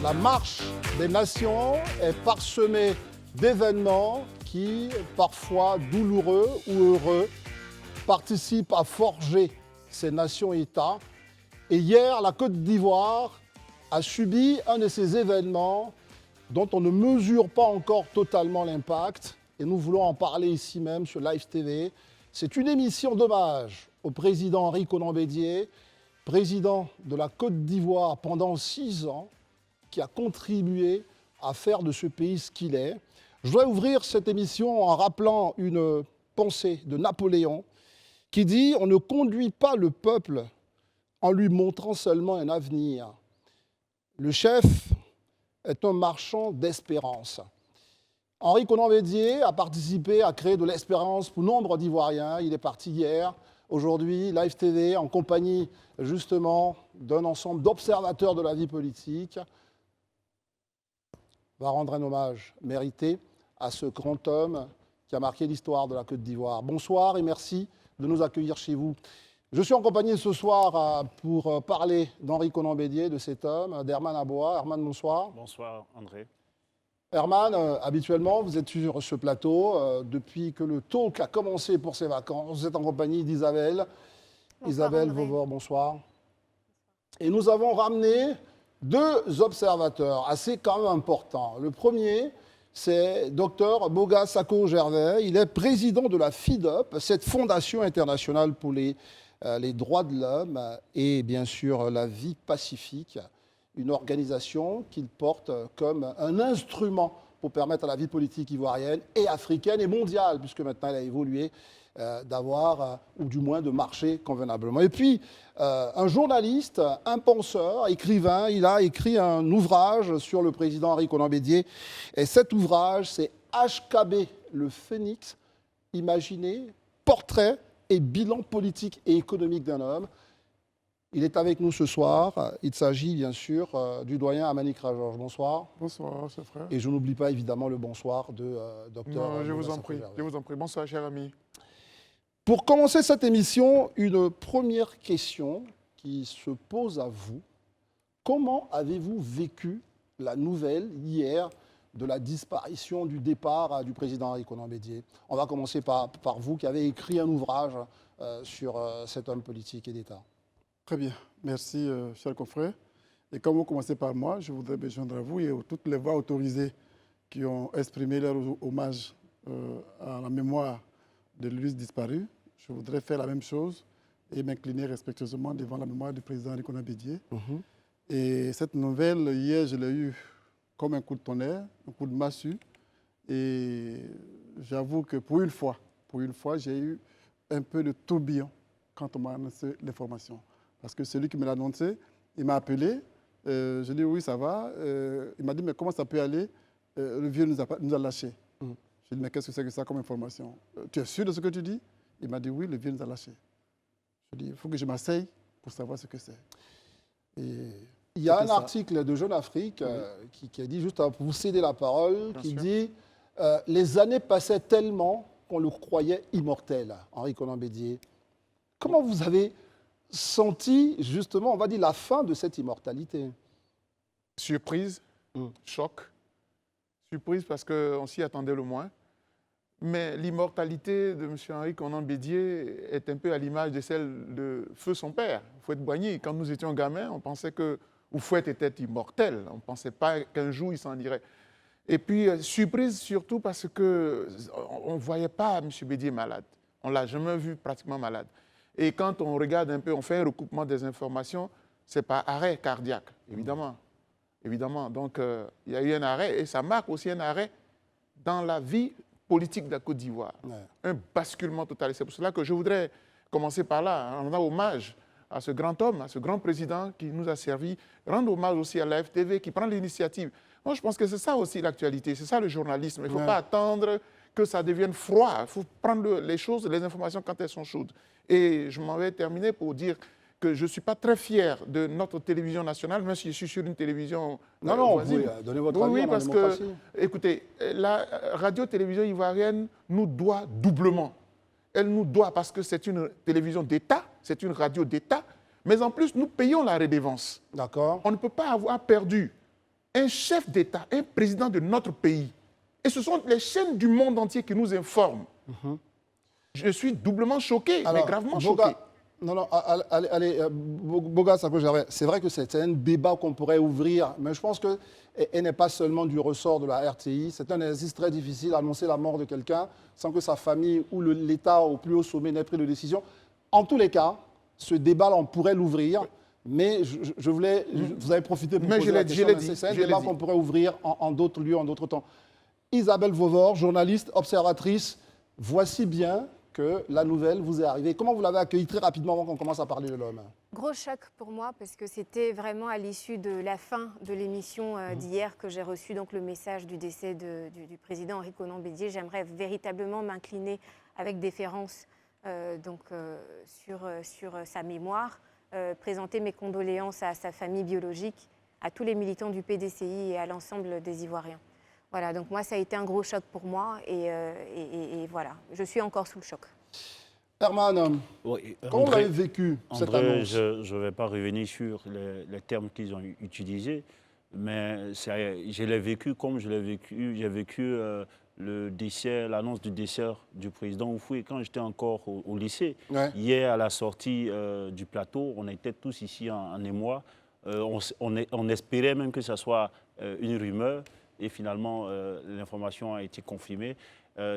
La marche des nations est parsemée d'événements qui, parfois douloureux ou heureux, participent à forger ces nations-États. Et hier, la Côte d'Ivoire a subi un de ces événements dont on ne mesure pas encore totalement l'impact. Et nous voulons en parler ici même sur Live TV. C'est une émission d'hommage au président Henri Konan Bédié, président de la Côte d'Ivoire pendant 6 ans, qui a contribué à faire de ce pays ce qu'il est. Je voudrais ouvrir cette émission en rappelant une pensée de Napoléon qui dit « On ne conduit pas le peuple en lui montrant seulement un avenir. Le chef est un marchand d'espérance. » Henri Konan Bédié a participé à créer de l'espérance pour nombre d'Ivoiriens. Il est parti hier. Aujourd'hui, Live TV, en compagnie justement d'un ensemble d'observateurs de la vie politique, va rendre un hommage mérité à ce grand homme qui a marqué l'histoire de la Côte d'Ivoire. Bonsoir et merci de nous accueillir chez vous. Je suis en compagnie ce soir pour parler d'Henri Konan Bédié, de cet homme, d'Herman Aboua. Herman, bonsoir. Bonsoir, André. Herman, habituellement, vous êtes sur ce plateau depuis que le talk a commencé pour ses vacances. Vous êtes en compagnie d'Isabelle. Isabelle Vauvor, bonsoir. Et nous avons ramené 2 observateurs assez quand même importants. Le premier, c'est Dr Boga Sako-Gervais. Il est président de la FIDOP, cette fondation internationale pour les droits de l'homme et bien sûr la vie pacifique, une organisation qu'il porte comme un instrument pour permettre à la vie politique ivoirienne et africaine et mondiale, puisque maintenant elle a évolué, d'avoir, ou du moins de marcher convenablement. Et puis, un journaliste, un penseur, écrivain, il a écrit un ouvrage sur le président Henri Konan Bédié. Et cet ouvrage, c'est HKB, le Phénix, imaginé, portrait et bilan politique et économique d'un homme. Il est avec nous ce soir. Il s'agit bien sûr du doyen Amanik Rajorge. Bonsoir. Bonsoir, cher frère. Et je n'oublie pas évidemment le bonsoir de docteur. Non, je vous en prie. Je vous en prie. Bonsoir, cher ami. Pour commencer cette émission, une première question qui se pose à vous. Comment avez-vous vécu la nouvelle hier de la disparition, du départ du président Henri Konan Bédié? On va commencer par vous qui avez écrit un ouvrage sur cet homme politique et d'État. Très bien. Merci, cher confrère. Et comme vous commencez par moi, je voudrais me joindre à vous et à toutes les voix autorisées qui ont exprimé leur hommage à la mémoire de l'illustre disparu. Je voudrais faire la même chose et m'incliner respectueusement devant la mémoire du président Henri Konan Bédié. Et cette nouvelle, hier, je l'ai eue comme un coup de tonnerre, un coup de massue. Et j'avoue que pour une fois, j'ai eu un peu de tourbillon quand on m'a annoncé l'information. Parce que celui qui me l'a annoncé, il m'a appelé. Je lui ai dit oui, ça va. Il m'a dit mais comment ça peut aller? Le vieux nous a lâchés. Je lui ai dit mais qu'est-ce que c'est que ça comme information? Tu es sûr de ce que tu dis? Il m'a dit oui, le vieux nous a lâchés. Je lui ai dit il faut que je m'asseye pour savoir ce que c'est. Il y a un article de Jeune Afrique qui a dit, juste pour vous céder la parole, qui dit les années passaient tellement qu'on le croyait immortel, Henri Konan Bédié. Comment vous avez senti, justement, on va dire, la fin de cette immortalité? Surprise, choc. Surprise parce qu'on s'y attendait le moins. Mais l'immortalité de M. Henri Konan Bédié est un peu à l'image de celle de Feu son père, Fouette-Boigny. Quand nous étions gamins, on pensait que Fouette était immortel. On ne pensait pas qu'un jour il s'en irait. Et puis, surprise surtout parce qu'on ne voyait pas M. Bédié malade. On ne l'a jamais vu pratiquement malade. Et quand on regarde un peu, on fait un recoupement des informations, ce n'est pas arrêt cardiaque, évidemment. Évidemment. Donc, il y a eu un arrêt et ça marque aussi un arrêt dans la vie politique de la Côte d'Ivoire. Un basculement total. C'est pour cela que je voudrais commencer par là. On a hommage à ce grand homme, à ce grand président qui nous a servi. Rendre hommage aussi à la FTV qui prend l'initiative. Moi, je pense que c'est ça aussi l'actualité, c'est ça le journalisme. Il ne faut pas attendre que ça devienne froid. Il faut prendre les choses, les informations quand elles sont chaudes. Et je m'en vais terminer pour dire que je ne suis pas très fier de notre télévision nationale, même si je suis sur une télévision voisine. Vous pouvez donner votre avis. Oui, parce que, écoutez, la radio-télévision ivoirienne nous doit doublement. Elle nous doit parce que c'est une télévision d'État, c'est une radio d'État, mais en plus, nous payons la redevance. D'accord. On ne peut pas avoir perdu un chef d'État, un président de notre pays, et ce sont les chaînes du monde entier qui nous informent. Je suis doublement choqué, mais gravement choqué. Non, allez, Boga, c'est vrai que c'est un débat qu'on pourrait ouvrir, mais je pense qu'elle n'est pas seulement du ressort de la RTI. C'est un exercice très difficile d'annoncer la mort de quelqu'un sans que sa famille ou l'État au plus haut sommet n'ait pris de décision. En tous les cas, ce débat-là, on pourrait l'ouvrir, mais je voulais, vous avez profité pour poser la question. C'est un débat qu'on pourrait ouvrir en d'autres lieux, en d'autres temps. Isabelle Vauvor, journaliste, observatrice, voici bien que la nouvelle vous est arrivée. Comment vous l'avez accueillie très rapidement avant qu'on commence à parler de l'homme? Gros choc pour moi parce que c'était vraiment à l'issue de la fin de l'émission d'hier que j'ai reçu donc le message du décès du président Henri Konan Bédié. J'aimerais véritablement m'incliner avec déférence sur sa mémoire, présenter mes condoléances à sa famille biologique, à tous les militants du PDCI et à l'ensemble des Ivoiriens. Voilà, donc moi, ça a été un gros choc pour moi et voilà, je suis encore sous le choc. Herman, oui, comment vous avez vécu cette annonce? Je ne vais pas revenir sur les termes qu'ils ont utilisés, mais je l'ai vécu comme je l'ai vécu. J'ai vécu le décès, l'annonce du décès du président Houphouët quand j'étais encore au lycée. Ouais. Hier, à la sortie du plateau, on était tous ici en émoi. On espérait même que ce soit une rumeur. Et finalement, l'information a été confirmée.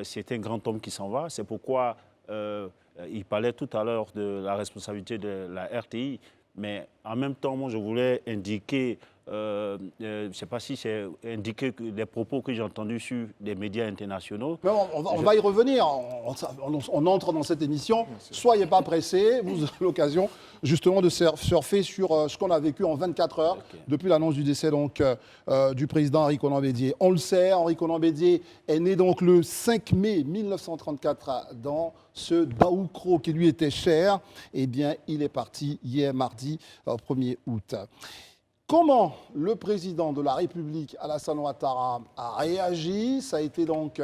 C'est un grand homme qui s'en va. C'est pourquoi il parlait tout à l'heure de la responsabilité de la RTI. Mais en même temps, moi, je voulais indiquer, je ne sais pas si c'est indiquer les propos que j'ai entendus sur des médias internationaux. Mais on va y revenir. On entre dans cette émission. Soyez pas pressés. Vous aurez l'occasion justement de surfer sur ce qu'on a vécu en 24 heures depuis l'annonce du décès donc, du président Henri Konan Bédié. On le sait, Henri Konan Bédié est né donc le 5 mai 1934 dans ce Daoukro qui lui était cher. Eh bien, il est parti hier mardi 1er août. Comment le président de la République, Alassane Ouattara, a réagi? Ça a été donc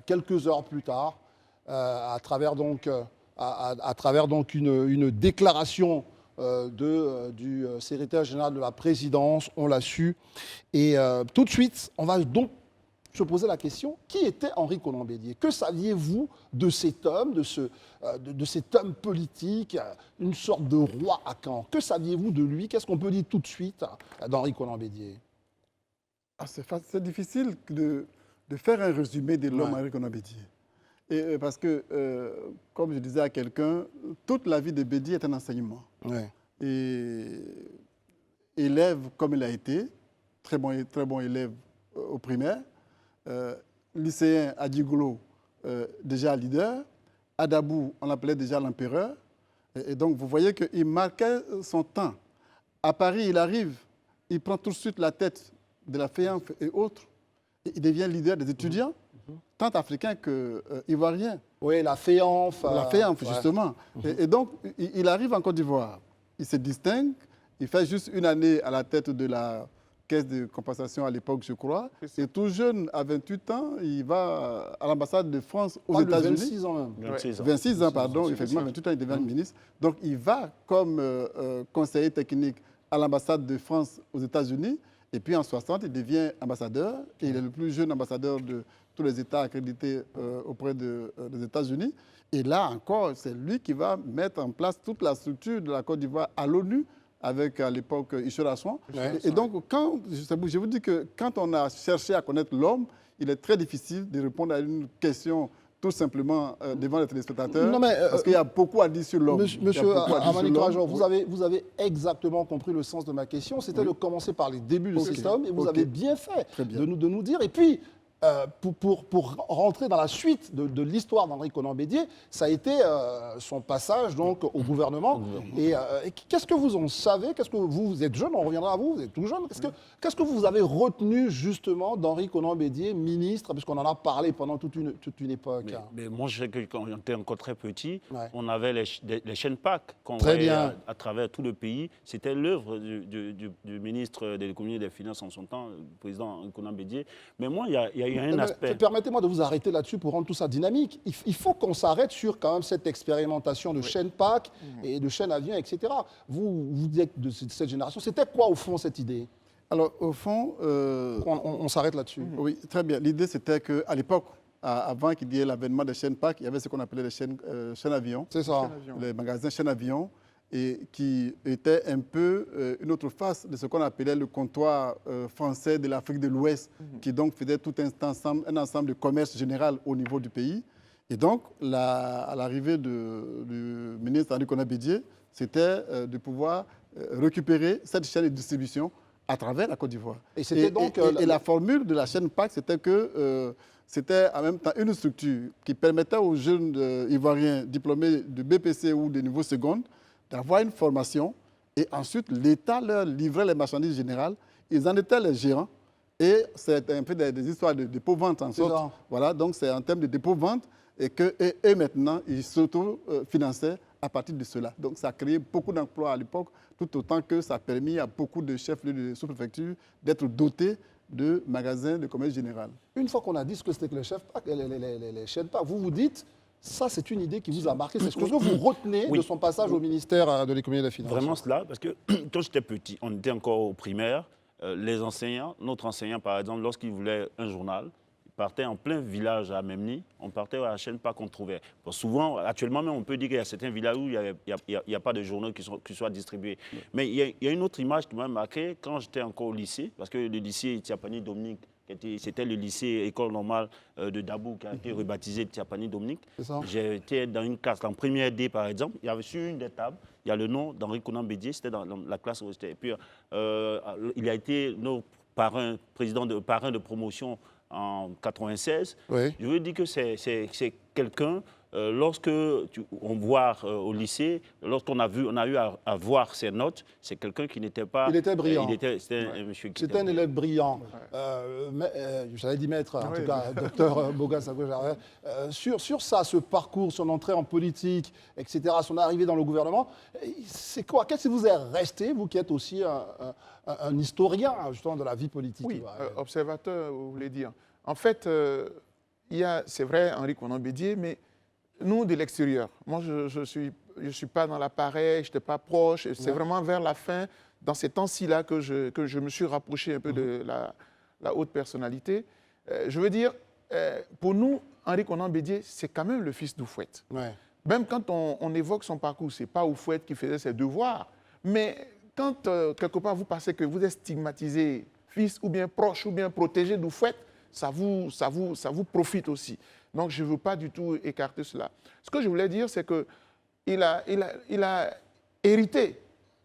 quelques heures plus tard, à travers une déclaration du secrétaire général de la présidence, on l'a su. Et tout de suite, on va donc se poser la question, qui était Henri Konan Bédié? Que saviez-vous de cet homme, de cet homme politique, une sorte de roi à Caen? Que saviez-vous de lui? Qu'est-ce qu'on peut dire tout de suite d'Henri Konan Bédié? C'est difficile de faire un résumé de l'homme Henri Konan Bédié. Parce que, comme je disais à quelqu'un, toute la vie de Bédié est un enseignement. Ouais. Et élève comme il a été, très bon élève au primaire, lycéen à Digolo, déjà leader. Adabou, on l'appelait déjà l'empereur. Et donc, vous voyez qu'il marquait son temps. À Paris, il arrive, il prend tout de suite la tête de la FEANF et autres. Et il devient leader des étudiants, tant africains qu'ivoiriens. Oui, la FEANF. La FEANF, justement. Et donc, il arrive en Côte d'Ivoire. Il se distingue. Il fait juste une année à la tête de la caisse de compensation à l'époque, je crois. Et tout jeune, à 28 ans, il va à l'ambassade de France aux États-Unis. 26 ans même. 26 ans, pardon. Effectivement, 28 ans, il devient ministre. Donc, il va comme conseiller technique à l'ambassade de France aux États-Unis. Et puis, en 60, il devient ambassadeur. Et il est le plus jeune ambassadeur de tous les États accrédités auprès des États-Unis. Et là encore, c'est lui qui va mettre en place toute la structure de la Côte d'Ivoire à l'ONU, avec à l'époque Issou Rassoun. Et donc, je vous dis que quand on a cherché à connaître l'homme, il est très difficile de répondre à une question tout simplement devant les téléspectateurs, parce qu'il y a beaucoup à dire sur l'homme. Monsieur Amani Kouajon, vous avez exactement compris le sens de ma question. C'était de commencer par les débuts de cet homme, et vous avez bien fait de nous dire. Et puis, pour rentrer dans la suite de l'histoire d'Henri Konan Bédié, ça a été son passage donc, au gouvernement. Et qu'est-ce que vous en savez? Qu'est-ce que vous êtes jeune, on reviendra à vous, vous êtes tout jeune. Qu'est-ce que vous avez retenu justement d'Henri Konan Bédié, ministre, puisqu'on en a parlé pendant toute une époque? Mais moi, je sais que quand on était encore très petit, on avait les chaînes PAC qu'on voyait à travers tout le pays. C'était l'œuvre du ministre de l'économie et des finances en son temps, le président Henri Konan Bédié. Mais moi, il y a un aspect. Permettez-moi de vous arrêter là-dessus pour rendre tout ça dynamique. Il faut qu'on s'arrête sur quand même cette expérimentation de chaîne PAC et de chaîne avion, etc. Vous êtes de cette génération. C'était quoi au fond cette idée? Alors, au fond, On s'arrête là-dessus. oui, très bien. L'idée, c'était qu'à l'époque, avant qu'il y ait l'avènement des chaînes PAC, il y avait ce qu'on appelait les chaînes avions, C'est ça. les magasins chaînes avions, et qui étaient un peu une autre face de ce qu'on appelait le comptoir français de l'Afrique de l'Ouest, qui donc faisait tout un ensemble de commerce général au niveau du pays. Et donc, à l'arrivée du ministre Henri Konan Bédié, c'était de pouvoir récupérer cette chaîne de distribution à travers la Côte d'Ivoire. Et c'était donc, et la formule de la chaîne PAC, c'était que c'était en même temps une structure qui permettait aux jeunes Ivoiriens diplômés de BPC ou de niveau seconde d'avoir une formation, et ensuite l'État leur livrait les marchandises générales, ils en étaient les gérants, et c'est un peu des histoires de dépôt-vente en sorte. ça. Voilà, donc c'est en termes de dépôt-vente, et maintenant, ils s'auto-finançaient à partir de cela. Donc ça a créé beaucoup d'emplois à l'époque, tout autant que ça a permis à beaucoup de chefs de sous-préfecture d'être dotés de magasins de commerce général. Une fois qu'on a dit ce que c'était que les chefs PAC, les chaînes PAC, vous vous dites, ça c'est une idée qui vous a marqué. C'est ce que vous retenez Oui. de son passage au ministère de l'économie et des finances. Vraiment cela, parce que quand j'étais petit, on était encore au primaire, les enseignants, notre enseignant par exemple, lorsqu'il voulait un journal, il partait en plein village à Memni, on partait à la chaîne PAC qu'on trouvait. Bon, souvent, actuellement même, on peut dire qu'il y a certains villages où il n'y a pas de journaux qui soient distribués. Mais il y a une autre image qui m'a marqué quand j'étais encore au lycée, parce que le lycée Tiapani Dominique, c'était le lycée école normale de Dabou qui a été rebaptisé Tiapani Dominique. C'est ça. J'étais dans une classe, en première D par exemple, il y avait sur une des tables, il y a le nom d'Henri Konan Bédié, c'était dans la classe où j'étais. Et puis, il a été nos parrain de promotion en 96. Oui. Je veux dire que c'est quelqu'un, lorsque on voit au lycée, lorsqu'on a eu à voir ses notes, c'est quelqu'un qui n'était pas... Il était brillant. C'était un monsieur qui C'était un élève brillant. J'avais dit maître, en tout cas, docteur Bogas Sago-Jarret. Sur ça, ce parcours, son entrée en politique, etc., son arrivée dans le gouvernement, c'est quoi? Qu'est-ce qui vous est resté, vous qui êtes aussi un historien, justement, de la vie politique? Oui, observateur, vous voulez dire. En fait, c'est vrai, Henri Konan Bédié, mais nous, de l'extérieur, moi, je ne suis pas dans l'appareil, je n'étais pas proche. C'est vraiment vers la fin, dans ces temps-ci-là, que je me suis rapproché un peu de la haute personnalité. Je veux dire, pour nous, Henri Konan Bédié, c'est quand même le fils d'Houphouët. Ouais. Même quand on évoque son parcours, ce n'est pas Houphouët qui faisait ses devoirs. Mais quand, quelque part, vous pensez que vous êtes stigmatisé, fils ou bien proche ou bien protégé d'Houphouët, ça vous profite aussi. Donc, je ne veux pas du tout écarter cela. Ce que je voulais dire, c'est qu'il a hérité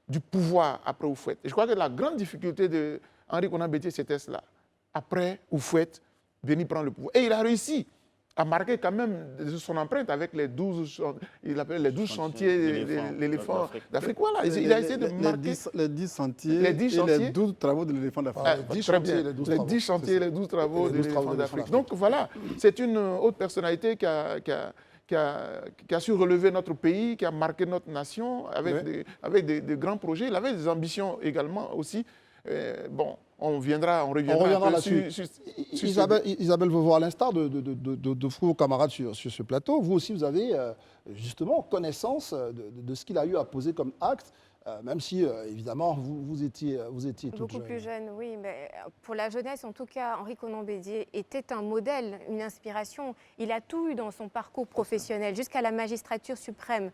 du pouvoir après Houphouët. Et je crois que la grande difficulté de Henri Konan Bédié, c'était cela. Après Houphouët, venir prendre le pouvoir. Et il a réussi à marquer quand même son empreinte avec les 12 chantiers de l'éléphant d'Afrique. Voilà, il a essayé de marquer... Les 10 chantiers les 10 chantiers, et les 12 travaux de l'éléphant d'Afrique. Très bien. Les 10 chantiers et les 12 travaux de l'éléphant d'Afrique. Donc voilà, c'est une haute personnalité qui a su relever notre pays, qui a marqué notre nation avec des grands projets. Il avait des ambitions également aussi. Bon, on reviendra là-dessus. Isabelle Vauvaux, à l'instar de vos camarades sur ce plateau, vous aussi, vous avez justement connaissance de ce qu'il a eu à poser comme acte, même si, évidemment, vous étiez toute Beaucoup jeune. plus jeune, oui. Mais pour la jeunesse, en tout cas, Henri Konan Bédié était un modèle, une inspiration. Il a tout eu dans son parcours professionnel, jusqu'à la magistrature suprême.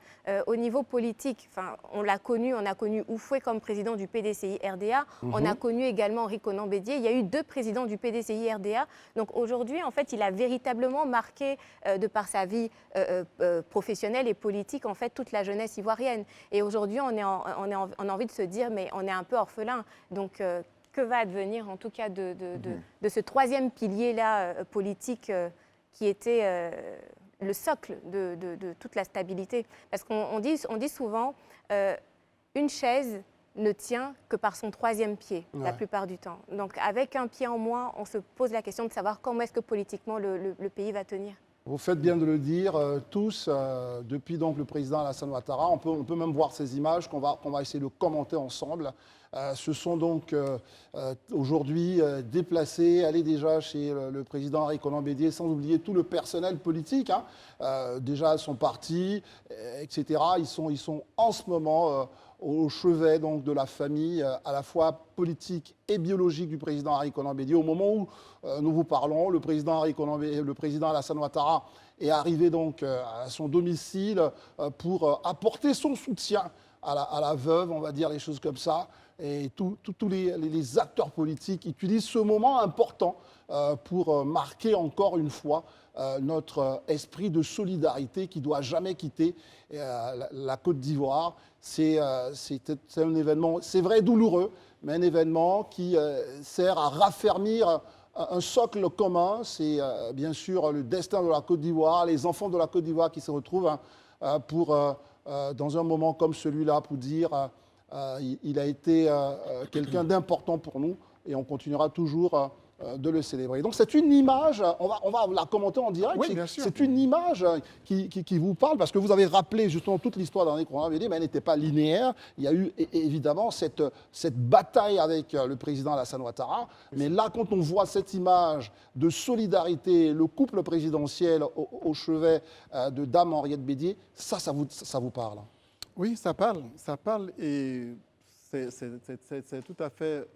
Au niveau politique, on a connu Houphouët comme président du PDCI-RDA. On a connu également Henri Konan Bédié. Il y a eu 2 présidents du PDCI-RDA. Donc aujourd'hui, en fait, il a véritablement marqué, de par sa vie professionnelle et politique, en fait, toute la jeunesse ivoirienne. Et aujourd'hui, on a envie de se dire, mais on est un peu orphelin. Donc, que va advenir, en tout cas, de ce 3e pilier-là politique qui était le socle de toute la stabilité? Parce qu'on dit souvent, une chaise ne tient que par son 3e pied, la plupart du temps. Donc, avec un pied en moins, on se pose la question de savoir comment est-ce que politiquement le pays va tenir. Vous faites bien de le dire, tous, depuis donc le président Alassane Ouattara, on peut même voir ces images qu'on va essayer de commenter ensemble. se sont donc aujourd'hui déplacés, allés déjà chez le président Henri Konan Bédié, sans oublier tout le personnel politique. Déjà son parti, etc. Ils sont en ce moment au chevet donc, de la famille à la fois politique et biologique du président Henri Konan Bédié. Au moment où nous vous parlons, le président Alassane Ouattara est arrivé donc à son domicile pour apporter son soutien à la veuve, on va dire les choses comme ça. Et tous les acteurs politiques utilisent ce moment important pour marquer encore une fois notre esprit de solidarité qui ne doit jamais quitter la Côte d'Ivoire. C'est un événement, c'est vrai, douloureux, mais un événement qui sert à raffermir un socle commun. C'est bien sûr le destin de la Côte d'Ivoire, les enfants de la Côte d'Ivoire qui se retrouvent dans un moment comme celui-là pour dire il a été quelqu'un d'important pour nous et on continuera toujours de le célébrer. Donc c'est une image, on va la commenter en direct, Oui, bien sûr. c'est une image qui vous parle parce que vous avez rappelé justement toute l'histoire d'Henri Konan Bédié, mais elle n'était pas linéaire. Il y a eu évidemment cette bataille avec le président Alassane Ouattara, mais là quand on voit cette image de solidarité, le couple présidentiel au chevet de Dame Henriette Bédié, ça vous parle. Oui, ça parle et c'est tout à fait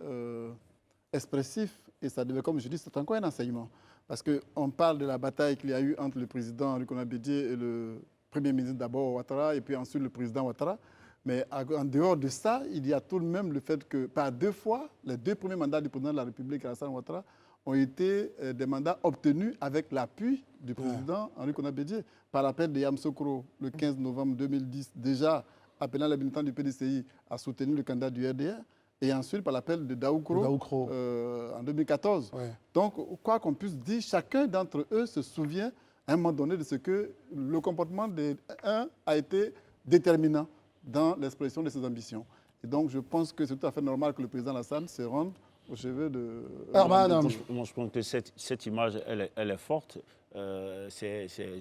expressif et ça devait, comme je dis, c'est encore un enseignement. Parce qu'on parle de la bataille qu'il y a eu entre le président Henri Konan Bédié et le Premier ministre d'abord Ouattara et puis ensuite le président Ouattara. Mais en dehors de ça, il y a tout de même le fait que par 2 fois, les 2 premiers mandats du président de la République, Alassane Ouattara, ont été des mandats obtenus avec l'appui du président Henri Konan Bédié. Par l'appel de Yamoussoukro le 15 novembre 2010, déjà appelant les militants du PDCI à soutenir le candidat du RDR, et ensuite par l'appel de Daoukro en 2014. Ouais. Donc, quoi qu'on puisse dire, chacun d'entre eux se souvient à un moment donné de ce que le comportement des uns a été déterminant dans l'expression de ses ambitions. Et donc, je pense que c'est tout à fait normal que le président Alassane se rende au chevet de... Moi, je pense que cette image, elle est forte. Elle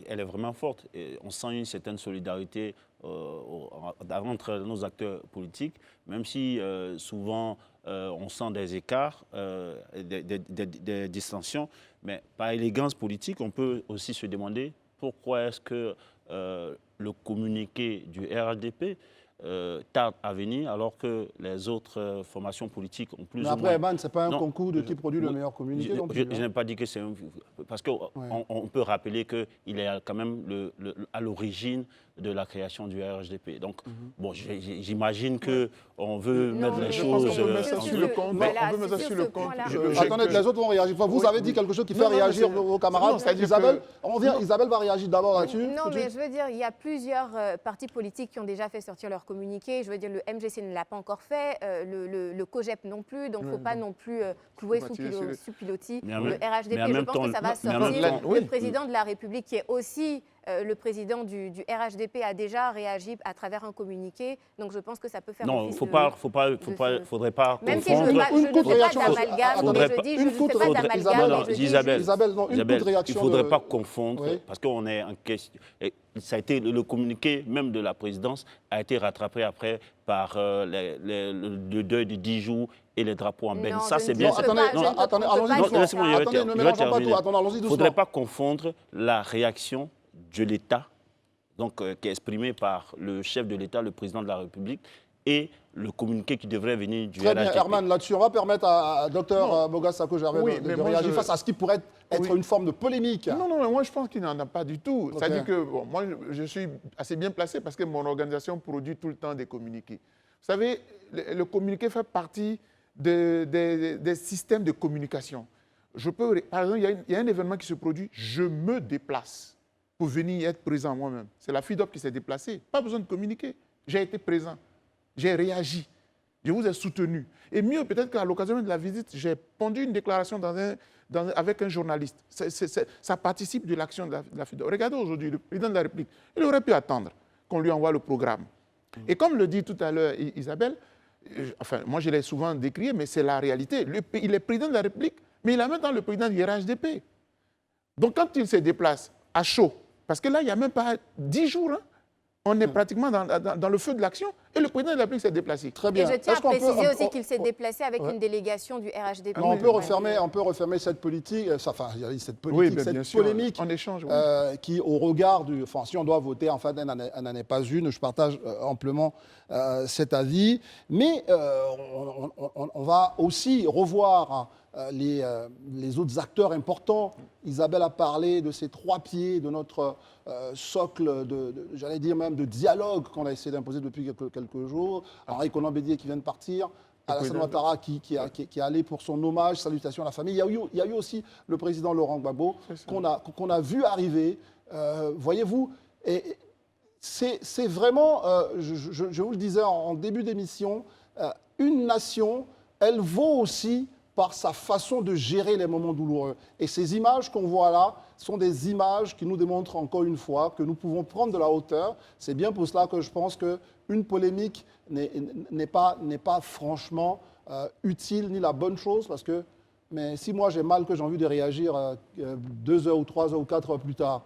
est vraiment forte. Et on sent une certaine solidarité entre nos acteurs politiques, même si souvent on sent des écarts, des distensions. Mais par élégance politique, on peut aussi se demander pourquoi est-ce que le communiqué du RHDP tarde à venir alors que les autres formations politiques ont plus ou moins... Mais après, Herman, ce n'est pas un concours de qui produit le meilleur communiqué. Je n'ai pas dit que c'est un... Parce qu'on peut rappeler qu'il est quand même à l'origine de la création du RHDP. Donc, bon, j'imagine qu'on veut mettre les choses... On peut mettre ça sur le compte. On peut mettre ça sur le compte. Attendez, les autres vont réagir. Enfin, vous avez dit quelque chose qui fait réagir vos camarades. Isabelle va réagir d'abord là-dessus. Non, mais je veux dire, il y a plusieurs partis politiques qui ont déjà fait sortir leur communiqué. Je veux dire, le MGC ne l'a pas encore fait, le COGEP non plus. Donc, il ne faut pas non plus clouer sous pilotis le RHDP. Je pense que ça va sortir. Le président de la République, qui est aussi le président du RHDP, a déjà réagi à travers un communiqué. Donc, je pense que ça peut faire... Non, il ne faudrait pas même si je ne fais pas d'amalgame, mais je dis, je ne fais pas d'amalgame. Isabelle, il ne faudrait pas confondre, parce qu'on est en question... Ça a été le communiqué même de la présidence a été rattrapé après par le deuil de 10 jours et les drapeaux en benne. Ça, c'est bien. Attendez, laissez-moi il ne faudrait pas confondre la réaction de l'État, donc qui est exprimée par le chef de l'État, le président de la République, et le communiqué qui devrait venir du RHDP. Très bien, Herman, là-dessus, on va permettre à Dr Boga Sako-Gervais de réagir face à ce qui pourrait être une forme de polémique. Non, moi je pense qu'il n'en a pas du tout. Okay. C'est-à-dire que moi je suis assez bien placé parce que mon organisation produit tout le temps des communiqués. Vous savez, le communiqué fait partie des systèmes de communication. Par exemple, il y a un événement qui se produit, je me déplace pour venir être présent moi-même. C'est la FIDOP qui s'est déplacée, pas besoin de communiquer. J'ai été présent. J'ai réagi, je vous ai soutenu. Et mieux, peut-être qu'à l'occasion de la visite, j'ai pondu une déclaration avec un journaliste. Ça participe de l'action de la FIDO. Regardez aujourd'hui, le président de la République, il aurait pu attendre qu'on lui envoie le programme. Et comme le dit tout à l'heure Isabelle, moi je l'ai souvent décrié, mais c'est la réalité. Il est président de la République, mais il est en même temps le président du RHDP. Donc quand il se déplace à chaud, parce que là, il n'y a même pas 10 jours, On est pratiquement dans le feu de l'action et le président de la République s'est déplacé. Très bien. Et je tiens à Est-ce qu'on peut- préciser on- aussi qu'il s'est on- déplacé avec ouais. une délégation du RHDP. Non, on peut Ouais. refermer cette politique, enfin, cette politique, Oui, bien cette sûr. polémique En échange, oui. qui, au regard du... Enfin, si on doit voter, en fait, elle n'en est pas une. Je partage amplement cet avis. Mais on va aussi revoir les autres acteurs importants. Isabelle a parlé de ces 3 pieds, de notre socle, j'allais dire même de dialogue qu'on a essayé d'imposer depuis quelques jours. Henri Konan Bédié qui vient de partir. Alassane Ouattara qui est allé pour son hommage, salutations à la famille. Il y a eu aussi le président Laurent Gbagbo qu'on a vu arriver. Voyez-vous, et c'est vraiment, je vous le disais en début d'émission, une nation, elle vaut aussi par sa façon de gérer les moments douloureux. Et ces images qu'on voit là sont des images qui nous démontrent encore une fois que nous pouvons prendre de la hauteur. C'est bien pour cela que je pense qu'une polémique n'est pas franchement utile ni la bonne chose, parce que mais si moi j'ai mal que j'ai envie de réagir 2 heures ou 3 heures ou 4 heures plus tard,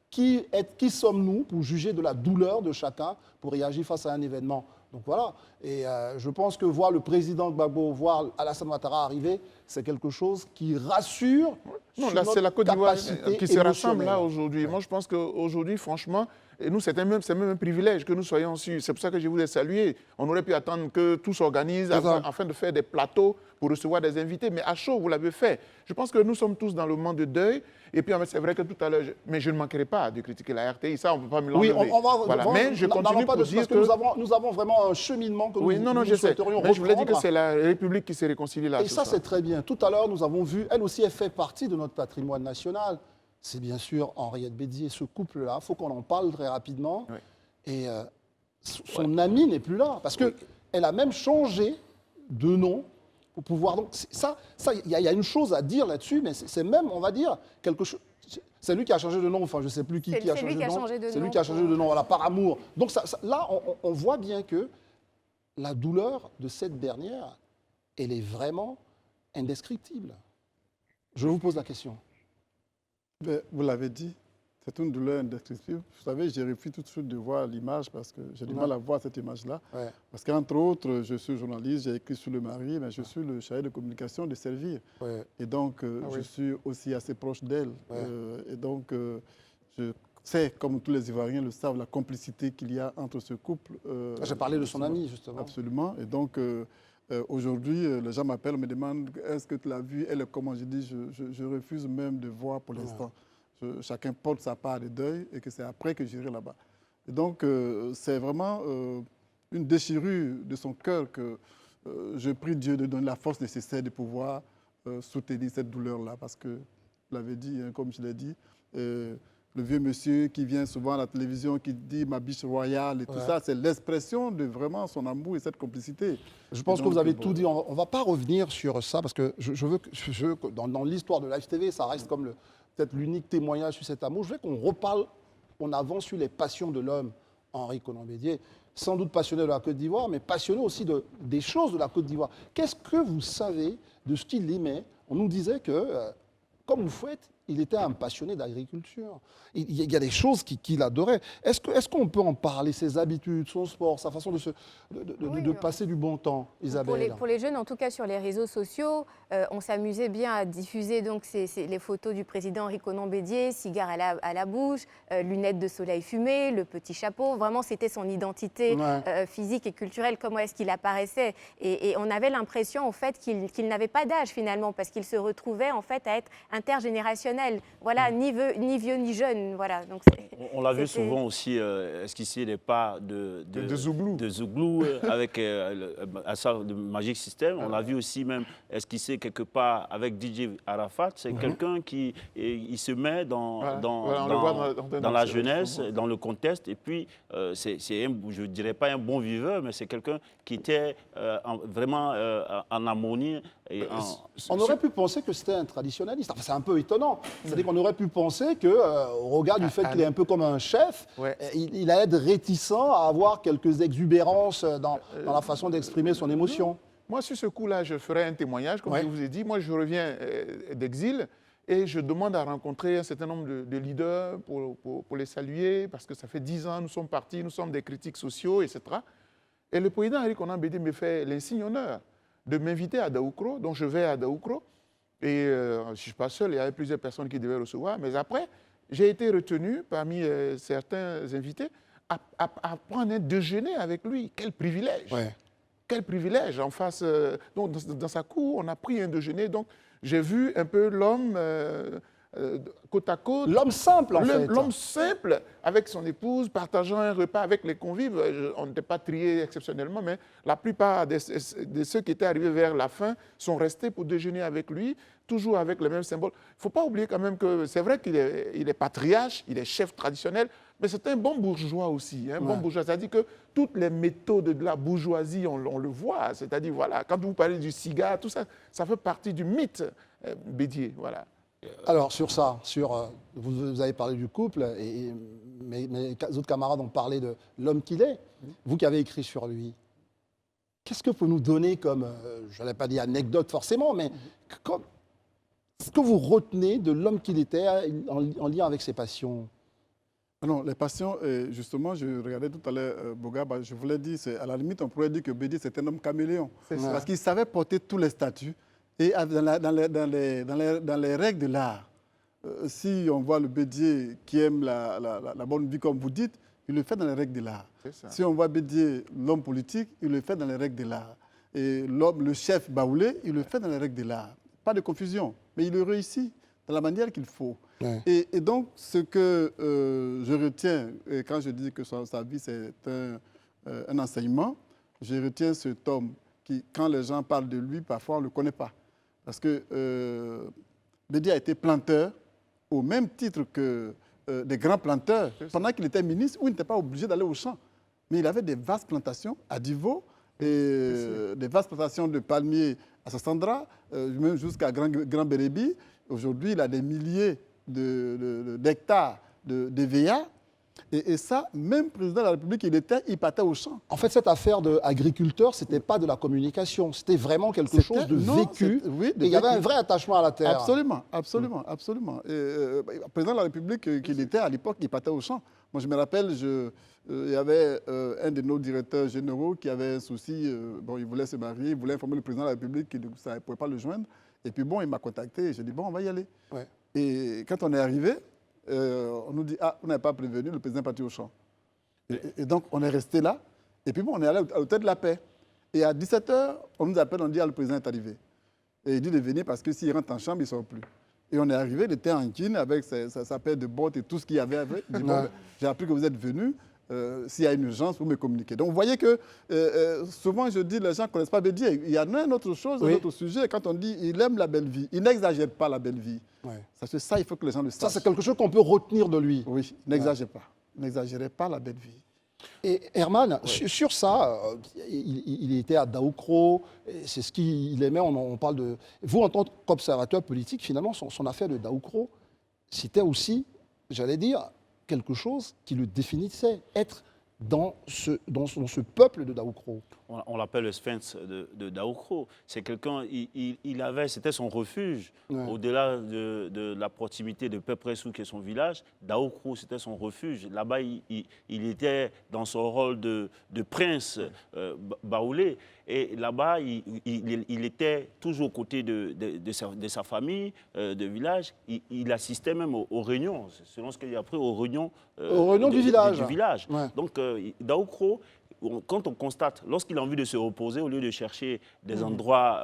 qui sommes-nous pour juger de la douleur de chacun, pour réagir face à un événement? Donc voilà, et je pense que voir le président Gbagbo, voir Alassane Ouattara arriver, c'est quelque chose qui rassure. Non, sur là, c'est notre la Côte d'Ivoire capacité qui se rassemble là émotionnelle. aujourd'hui. Moi, je pense qu'aujourd'hui, franchement, et nous, c'est même un privilège que nous soyons su. C'est pour ça que je vous ai salué. On aurait pu attendre que tout s'organise afin de faire des plateaux pour recevoir des invités. Mais à chaud, vous l'avez fait. Je pense que nous sommes tous dans le moment de deuil. Et puis, c'est vrai que tout à l'heure, mais je ne manquerai pas de critiquer la RTI. Ça, on ne peut pas me l'enlever. Oui, on va. Voilà. Mais je continue pour dire que... nous avons vraiment un cheminement que Oui, non, je sais. souhaiterions Mais je voulais dire que reprendre. c'est la République qui s'est réconciliée là. Et ça, c'est très bien. Tout à l'heure, nous avons vu, elle aussi, elle fait partie de notre patrimoine national. C'est bien sûr Henriette Bédié, ce couple-là. Il faut qu'on en parle très rapidement. Oui. Et son ami n'est plus là. Parce qu'elle a même changé de nom pour pouvoir... Donc, il y a une chose à dire là-dessus, mais c'est même, on va dire, quelque chose... C'est lui qui a changé de nom, enfin, je ne sais plus qui a changé de nom. C'est lui qui a changé de nom, voilà, par amour. Donc là, on voit bien que la douleur de cette dernière, elle est vraiment indescriptible. Je vous pose la question. Mais vous l'avez dit, c'est une douleur indescriptible. Vous savez, j'ai refusé tout de suite de voir l'image parce que j'ai du mal à voir cette image-là. Ouais. Parce qu'entre autres, je suis journaliste, j'ai écrit sur le mari, mais je suis le chargé de communication de Servir. Ouais. Et donc, je suis aussi assez proche d'elle. Ouais. Et donc, je sais, comme tous les Ivoiriens le savent, la complicité qu'il y a entre ce couple. J'ai parlé de son ami, justement. Absolument. Et donc, aujourd'hui, les gens m'appellent, me demandent est-ce que tu l'as vu, elle est comment. Je dis, je refuse même de voir pour l'instant. Chacun porte sa part de deuil et que c'est après que j'irai là-bas. Et donc, c'est vraiment une déchirure de son cœur que je prie Dieu de donner la force nécessaire de pouvoir soutenir cette douleur-là. Parce que, vous l'avez dit, hein, comme je l'ai dit, le vieux monsieur qui vient souvent à la télévision, qui dit ma biche royale et tout ça, c'est l'expression de vraiment son amour et cette complicité. Je pense que vous avez tout dit. On ne va pas revenir sur ça parce que je veux que dans l'histoire de Live TV, ça reste comme peut-être l'unique témoignage sur cet amour. Je veux qu'on reparle, on avance sur les passions de l'homme, Henri Konan Bédié, sans doute passionné de la Côte d'Ivoire, mais passionné aussi des choses de la Côte d'Ivoire. Qu'est-ce que vous savez de ce qu'il aimait? On nous disait que, comme vous faites, il était un passionné d'agriculture. Il y a des choses qu'il adorait. Est-ce qu'on peut en parler, ses habitudes, son sport, sa façon de passer du bon temps, Isabelle? Pour les jeunes, en tout cas sur les réseaux sociaux, on s'amusait bien à diffuser donc, les photos du président Henri Konan Bédié, cigare à la bouche, lunettes de soleil fumé, le petit chapeau. Vraiment, c'était son identité physique et culturelle, comment est-ce qu'il apparaissait. Et on avait l'impression en fait, qu'il n'avait pas d'âge finalement, parce qu'il se retrouvait en fait, à être intergénérationnel. Voilà, ni vieux ni jeune. Voilà, donc on l'a vu souvent aussi esquisser les pas de Zouglou avec le Magic System. On l'a vu aussi même esquisser quelque part avec DJ Arafat. C'est quelqu'un qui il se met dans la jeunesse, dans le contexte. Et puis, je ne dirais pas un bon viveur, mais c'est quelqu'un qui était vraiment en harmonie. On aurait pu penser que c'était un traditionnaliste. Enfin, c'est un peu étonnant. C'est-à-dire qu'on aurait pu penser qu'au regard du fait qu'il est un peu comme un chef, il allait être réticent à avoir quelques exubérances dans la façon d'exprimer son émotion. Moi, sur ce coup-là, je ferai un témoignage. Comme je vous ai dit, moi, je reviens d'exil. Et je demande à rencontrer un certain nombre de leaders pour les saluer, parce que ça fait 10 ans, nous sommes partis, nous sommes des critiques sociaux, etc. Et le président Henri Konan Bédié me fait l'insigne honneur de m'inviter à Daoukro, donc je vais à Daoukro. Et je ne suis pas seul, il y avait plusieurs personnes qui devaient recevoir. Mais après, j'ai été retenu parmi certains invités à prendre un déjeuner avec lui. Quel privilège! Ouais. Quel privilège! En face, donc dans sa cour, on a pris un déjeuner. Donc j'ai vu un peu l'homme côte à côte. L'homme simple, en fait. L'homme simple, avec son épouse, partageant un repas avec les convives. On n'était pas triés exceptionnellement, mais la plupart de ceux qui étaient arrivés vers la fin sont restés pour déjeuner avec lui, toujours avec le même symbole. Il ne faut pas oublier quand même que c'est vrai qu'il est patriarche, il est chef traditionnel, mais c'est un bon bourgeois aussi. Un bon bourgeois, c'est-à-dire que toutes les méthodes de la bourgeoisie, on le voit. C'est-à-dire, voilà, quand vous parlez du cigare, tout ça, ça fait partie du mythe Bédié, voilà. Alors, sur ça, vous avez parlé du couple, et mes autres camarades ont parlé de l'homme qu'il est. Vous qui avez écrit sur lui, qu'est-ce que vous pouvez nous donner comme, je n'allais pas dire anecdote forcément, mais ce que vous retenez de l'homme qu'il était en lien avec ses passions? Non, les passions, justement, je regardais tout à l'heure Boga, je voulais dire, à la limite, on pourrait dire que Bédié, c'est un homme caméléon. Parce qu'il savait porter tous les statuts. Et dans les règles de l'art, si on voit le Bédié qui aime la bonne vie, comme vous dites, il le fait dans les règles de l'art. Si on voit Bédié, l'homme politique, il le fait dans les règles de l'art. Et le chef Baoulé, il le fait dans les règles de l'art. Pas de confusion, mais il le réussit dans la manière qu'il faut. Ouais. Et donc, ce que je retiens, quand je dis que sa vie, c'est un enseignement, je retiens cet homme qui, quand les gens parlent de lui, parfois on ne le connaît pas. Parce que Bédié a été planteur au même titre que des grands planteurs pendant qu'il était ministre, où il n'était pas obligé d'aller au champ. Mais il avait des vastes plantations à Divo, et des vastes plantations de palmiers à Sassandra, même jusqu'à Grand Bérébi. Aujourd'hui, il a des milliers d'hectares d'EVA. Et ça, même président de la République, il partait au champ. En fait, cette affaire d'agriculteur, ce n'était pas de la communication, c'était vraiment quelque chose de vécu. Oui, et il y avait un vrai attachement à la terre. Absolument, absolument, absolument. Le président de la République qu'il était à l'époque, il partait au champ. Moi, je me rappelle, il y avait un de nos directeurs généraux qui avait un souci. Bon, il voulait se marier, il voulait informer le président de la République qu'il ne pouvait pas le joindre. Et puis bon, il m'a contacté et j'ai dit, bon, on va y aller. Ouais. Et quand on est arrivé, on nous dit, ah, vous n'avez pas prévenu, le président est parti au champ. Et donc, on est resté là. Et puis bon, on est allé à l'hôtel de la paix. Et à 17h, on nous appelle, on dit, ah, le président est arrivé. Et il dit de venir parce que s'il rentre en chambre, il ne sort plus. Et on est arrivé, il était en jean avec sa paire de bottes et tout ce qu'il y avait avec. Bon, j'ai appris que vous êtes venu. S'il y a une urgence, vous me communiquez. Donc, vous voyez que souvent, je dis, les gens ne connaissent pas Bédié. Il y a une autre chose, un autre sujet. Quand on dit il aime la belle vie, il n'exagère pas la belle vie. Ouais. Ça, il faut que les gens le sachent. Ça, c'est quelque chose qu'on peut retenir de lui. Oui, n'exagère pas. N'exagérez pas la belle vie. Et Herman, sur ça, il était à Daoukro, c'est ce qu'il aimait, on parle de... Vous, en tant qu'observateur politique, finalement, son affaire de Daoukro, c'était aussi, j'allais dire, quelque chose qui le définissait, être dans ce peuple de Daoukro. On l'appelle le Sphinx de Daoukro. C'est quelqu'un, c'était son refuge. Ouais. Au-delà de la proximité de Pépressou, qui est son village, Daoukro, c'était son refuge. Là-bas, il était dans son rôle de prince baoulé. Et là-bas, il était toujours aux côtés de sa famille, de village. Il assistait même aux réunions, selon ce qu'il a appris, aux réunions du village. Ouais. Donc, Daoukro, quand on constate, lorsqu'il a envie de se reposer, au lieu de chercher des endroits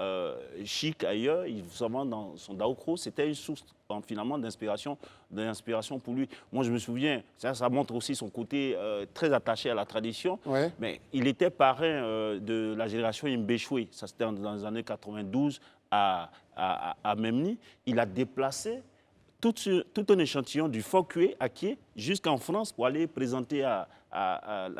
chics ailleurs, il se rend dans son Daoukro. C'était une source finalement d'inspiration pour lui. Moi, je me souviens, ça montre aussi son côté très attaché à la tradition, mais il était parrain de la génération Imbéchoué. Ça, c'était dans les années 92 à Memni. Il a déplacé tout un échantillon du Fokue à Ké jusqu'en France pour aller présenter à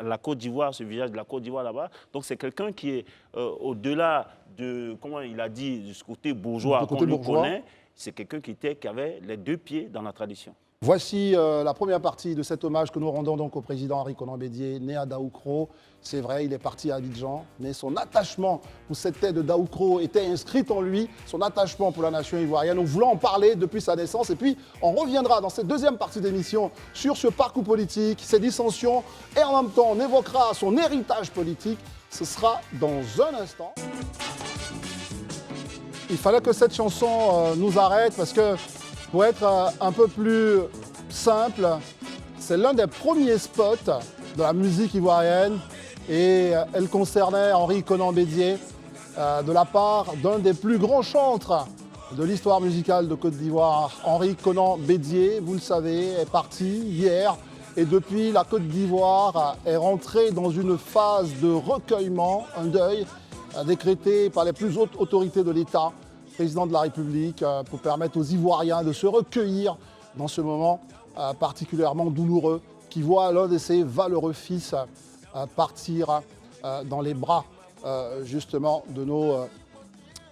la Côte d'Ivoire, ce village de la Côte d'Ivoire là-bas. Donc c'est quelqu'un qui est au-delà de, comment il a dit, de ce côté bourgeois qu'on lui connaît, c'est quelqu'un qui avait les deux pieds dans la tradition. Voici la première partie de cet hommage que nous rendons donc au président Henri Konan Bédié, né à Daoukro. C'est vrai, il est parti à Abidjan, mais son attachement pour cette terre de Daoukro était inscrit en lui, son attachement pour la nation ivoirienne. Nous voulons en parler depuis sa naissance et puis on reviendra dans cette deuxième partie d'émission sur ce parcours politique, ses dissensions et en même temps on évoquera son héritage politique. Ce sera dans un instant. Il fallait que cette chanson nous arrête parce que, pour être un peu plus simple, c'est l'un des premiers spots de la musique ivoirienne et elle concernait Henri Konan Bédié de la part d'un des plus grands chantres de l'histoire musicale de Côte d'Ivoire. Henri Konan Bédié, vous le savez, est parti hier et depuis la Côte d'Ivoire est rentrée dans une phase de recueillement, un deuil décrété par les plus hautes autorités de l'État, président de la République, pour permettre aux Ivoiriens de se recueillir dans ce moment particulièrement douloureux qui voit l'un de ses valeureux fils partir dans les bras justement de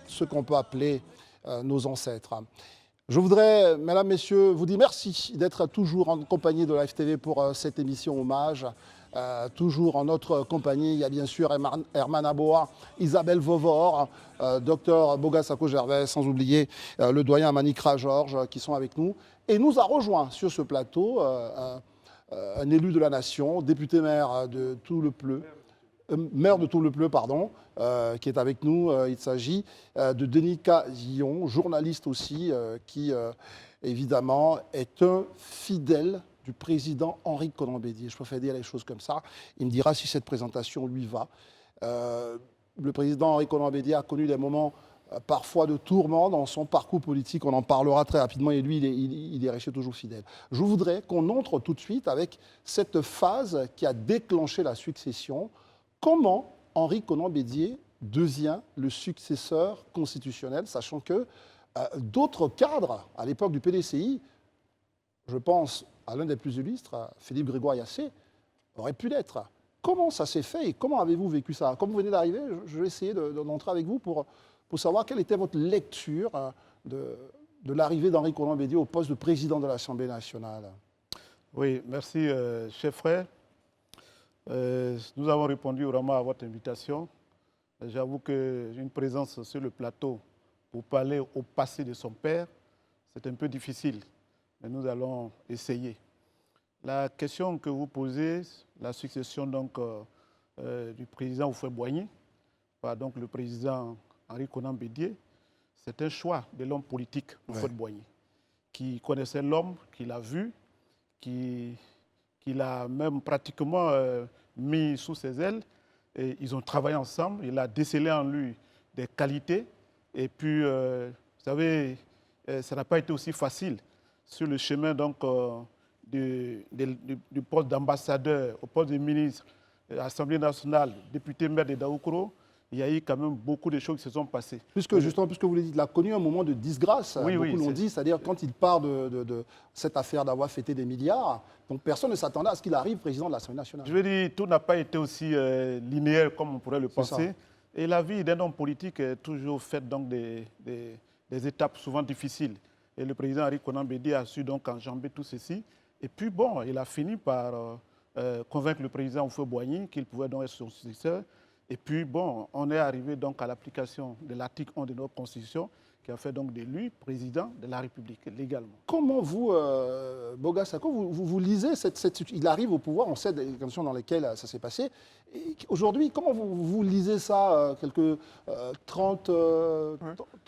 ce qu'on peut appeler nos ancêtres. Je voudrais, mesdames, messieurs, vous dire merci d'être toujours en compagnie de la FTV pour cette émission hommage. Toujours en notre compagnie, il y a bien sûr Herman Aboa, Isabelle Vauvor, Dr Boga Sako-Gervais, sans oublier le doyen Manikra Georges qui sont avec nous. Et nous a rejoint sur ce plateau un élu de la nation, député maire de Tout-le-Pleu, maire de Tout-le-Pleu, pardon, qui est avec nous. Il s'agit de Denika Guillon, journaliste aussi, qui évidemment est un fidèle du président Henri Konan Bédié. Je préfère dire les choses comme ça. Il me dira si cette présentation lui va. Le président Henri Konan Bédié a connu des moments parfois de tourments dans son parcours politique. On en parlera très rapidement et lui, il est resté toujours fidèle. Je voudrais qu'on entre tout de suite avec cette phase qui a déclenché la succession. Comment Henri Konan Bédié devient le successeur constitutionnel, sachant que d'autres cadres, à l'époque du PDCI, je pense à l'un des plus illustres, Philippe Grégoire Yassé, aurait pu l'être. Comment ça s'est fait et comment avez-vous vécu ça? Comme vous venez d'arriver, je vais essayer d'entrer avec vous pour savoir quelle était votre lecture de l'arrivée d'Henri Konan Bédié au poste de président de l'Assemblée nationale. Oui, merci, chef frère. Nous avons répondu vraiment à votre invitation. J'avoue qu'une présence sur le plateau pour parler au passé de son père, c'est un peu difficile. Mais nous allons essayer. La question que vous posez, la succession donc, du président Houphouët-Boigny par donc, le président Henri Konan Bédié, c'est un choix de l'homme politique Houphouët-Boigny, qui connaissait l'homme, qui l'a vu, qui l'a même pratiquement mis sous ses ailes. Et ils ont travaillé ensemble, il a décelé en lui des qualités. Et puis, vous savez, ça n'a pas été aussi facile. Sur le chemin donc, du poste d'ambassadeur au poste de ministre, Assemblée nationale, député maire de Daoukro, il y a eu quand même beaucoup de choses qui se sont passées. Justement, puisque vous l'avez dit, il a connu un moment de disgrâce, beaucoup l'ont dit, c'est-à-dire quand il part de cette affaire d'avoir fêté des milliards, donc personne ne s'attendait à ce qu'il arrive président de l'Assemblée nationale. Je veux dire, tout n'a pas été aussi linéaire comme on pourrait le penser. Et la vie d'un homme politique est toujours faite donc des étapes souvent difficiles. Et le président Henri Konan Bédié a su donc enjamber tout ceci. Et puis bon, il a fini par convaincre le président Houphouët-Boigny qu'il pouvait donc être son successeur. Et puis bon, on est arrivé donc à l'application de l'article 1 de notre Constitution qui a fait donc de lui président de la République légalement. Comment vous, Boga Sako, vous lisez il arrive au pouvoir, on sait des conditions dans lesquelles ça s'est passé. Aujourd'hui, comment vous lisez ça quelques 30,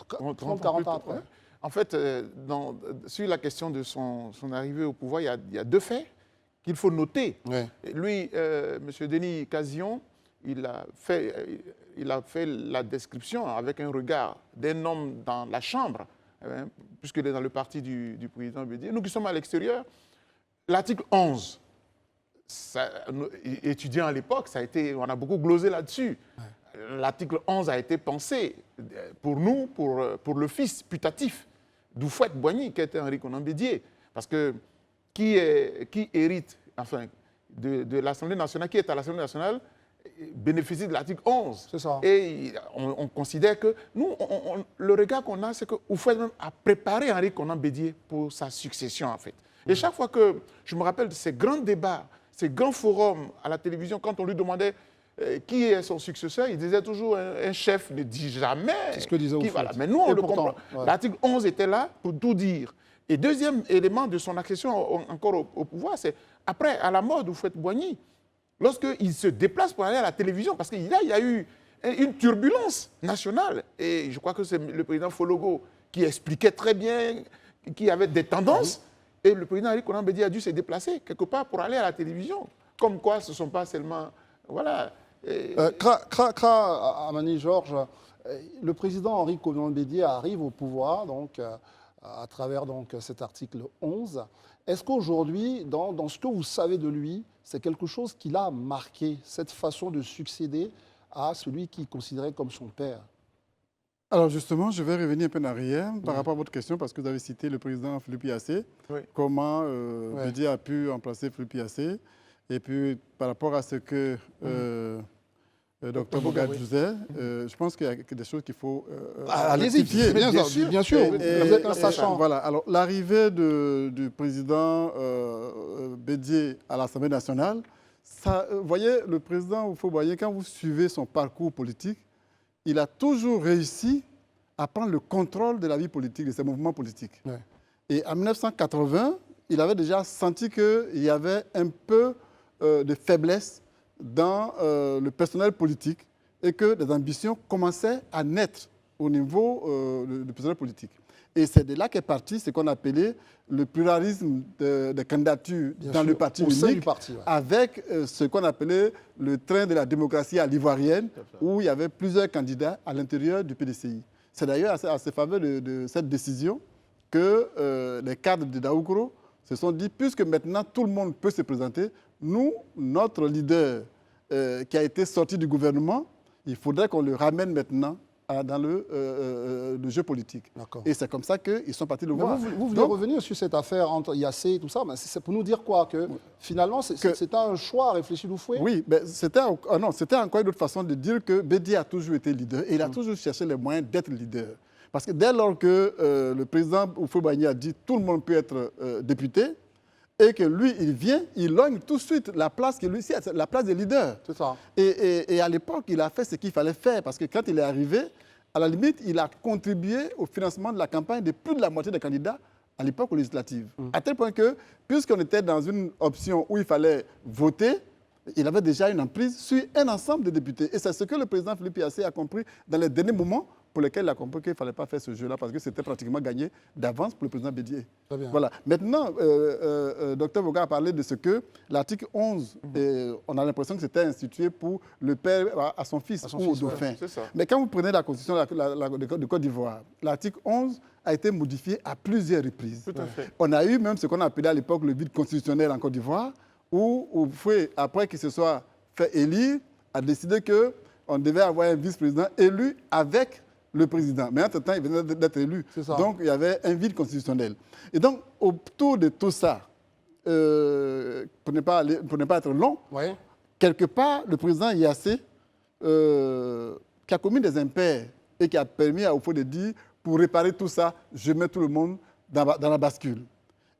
40 ans après? En fait, sur la question de son arrivée au pouvoir, il y a deux faits qu'il faut noter. Ouais. Lui, M. Denis Cazillon, il a fait la description avec un regard d'un homme dans la chambre, puisqu'il est dans le parti du président Bédié. Nous qui sommes à l'extérieur, l'article 11, étudiant à l'époque, on a beaucoup glosé là-dessus. Ouais. L'article 11 a été pensé pour nous, pour le fils putatif d'Houphouët-Boigny, qui était Henri Konan Bédié. Parce que qui hérite enfin, de l'Assemblée nationale, qui est à l'Assemblée nationale, bénéficie de l'article 11. C'est ça. Et on considère que nous, le regard qu'on a, c'est que Houphouët a préparé Henri Konan Bédié pour sa succession, en fait. Et chaque fois que je me rappelle de ces grands débats, ces grands forums à la télévision, quand on lui demandait qui est son successeur, il disait toujours un chef ne dit jamais. C'est ce que disait Houphouët. Voilà. Mais nous, on Et le pourtant, comprend. ouais. L'article 11 était là pour tout dire. Et deuxième élément de son accession encore au pouvoir, c'est après, à la mort d'Houphouët-Boigny, lorsqu'il se déplace pour aller à la télévision, parce qu'il y a eu une turbulence nationale. Et je crois que c'est le président Fologo qui expliquait très bien, qui avait des tendances. Et le président Henri Konan Bédié a dû se déplacer quelque part pour aller à la télévision. Comme quoi, ce ne sont pas seulement... Voilà. Amani Georges, le président Henri Konan Bédié arrive au pouvoir donc, à travers donc, cet article 11. Est-ce qu'aujourd'hui, dans ce que vous savez de lui, c'est quelque chose qui l'a marqué, cette façon de succéder à celui qu'il considérait comme son père? Alors justement, je vais revenir un peu en arrière par rapport à votre question, parce que vous avez cité le président Philippe Yassé, comment Bédié a pu remplacer Philippe Yassé, et puis par rapport à ce que Dr Boga disait, je pense qu'il y a des choses qu'il faut Allez-y, bien sûr, vous êtes un sachant. Voilà, alors l'arrivée du président Bédié à l'Assemblée nationale, vous voyez, le président Houphouët-Boigny, quand vous suivez son parcours politique, il a toujours réussi à prendre le contrôle de la vie politique, de ses mouvements politiques. Ouais. Et en 1980, il avait déjà senti qu'il y avait un peu de faiblesse dans le personnel politique et que des ambitions commençaient à naître au niveau du personnel politique. Et c'est de là qu'est parti ce qu'on appelait le pluralisme des candidatures dans le parti unique, avec ce qu'on appelait le train de la démocratie à l'ivoirienne, où il y avait plusieurs candidats à l'intérieur du PDCI. C'est d'ailleurs à ce faveur de cette décision que les cadres de Daoukro se sont dit, puisque maintenant tout le monde peut se présenter, nous, notre leader qui a été sorti du gouvernement, il faudrait qu'on le ramène maintenant dans le jeu politique. Et c'est comme ça qu'ils sont partis le voir. Vous voulez revenir sur cette affaire entre Yassé et tout ça, mais c'est pour nous dire quoi? Que finalement, c'était un choix réfléchi d'Houphouët? Oui, mais c'était encore une autre façon de dire que Bédié a toujours été leader et il a toujours cherché les moyens d'être leader. Parce que dès lors que le président Houphouët-Boigny a dit tout le monde peut être député, et que lui, il vient, il logne tout de suite la place que lui, c'est la place des leaders. C'est ça. Et à l'époque, il a fait ce qu'il fallait faire, parce que quand il est arrivé, à la limite, il a contribué au financement de la campagne de plus de la moitié des candidats à l'époque aux législatives. À tel point que, puisqu'on était dans une option où il fallait voter, il avait déjà une emprise sur un ensemble de députés. Et c'est ce que le président Philippe Yassé a compris dans les derniers moments pour lesquels il a compris qu'il ne fallait pas faire ce jeu-là parce que c'était pratiquement gagné d'avance pour le président Bédié. Voilà. Maintenant, Dr Boga a parlé de ce que l'article 11, on a l'impression que c'était institué pour le père à son fils ou au dauphin. Mais quand vous prenez la constitution de Côte d'Ivoire, l'article 11 a été modifié à plusieurs reprises. Tout à fait. On a eu même ce qu'on appelait à l'époque le vide constitutionnel en Côte d'Ivoire, où Houphouët, après qu'il se soit fait élire, a décidé qu'on devait avoir un vice-président élu avec le président. Mais entre-temps, il venait d'être élu. Donc, il y avait un vide constitutionnel. Et donc, autour de tout ça, pour ne pas être long, quelque part, le président Yassé, qui a commis des impairs et qui a permis à Houphouët de dire, pour réparer tout ça, je mets tout le monde dans la bascule.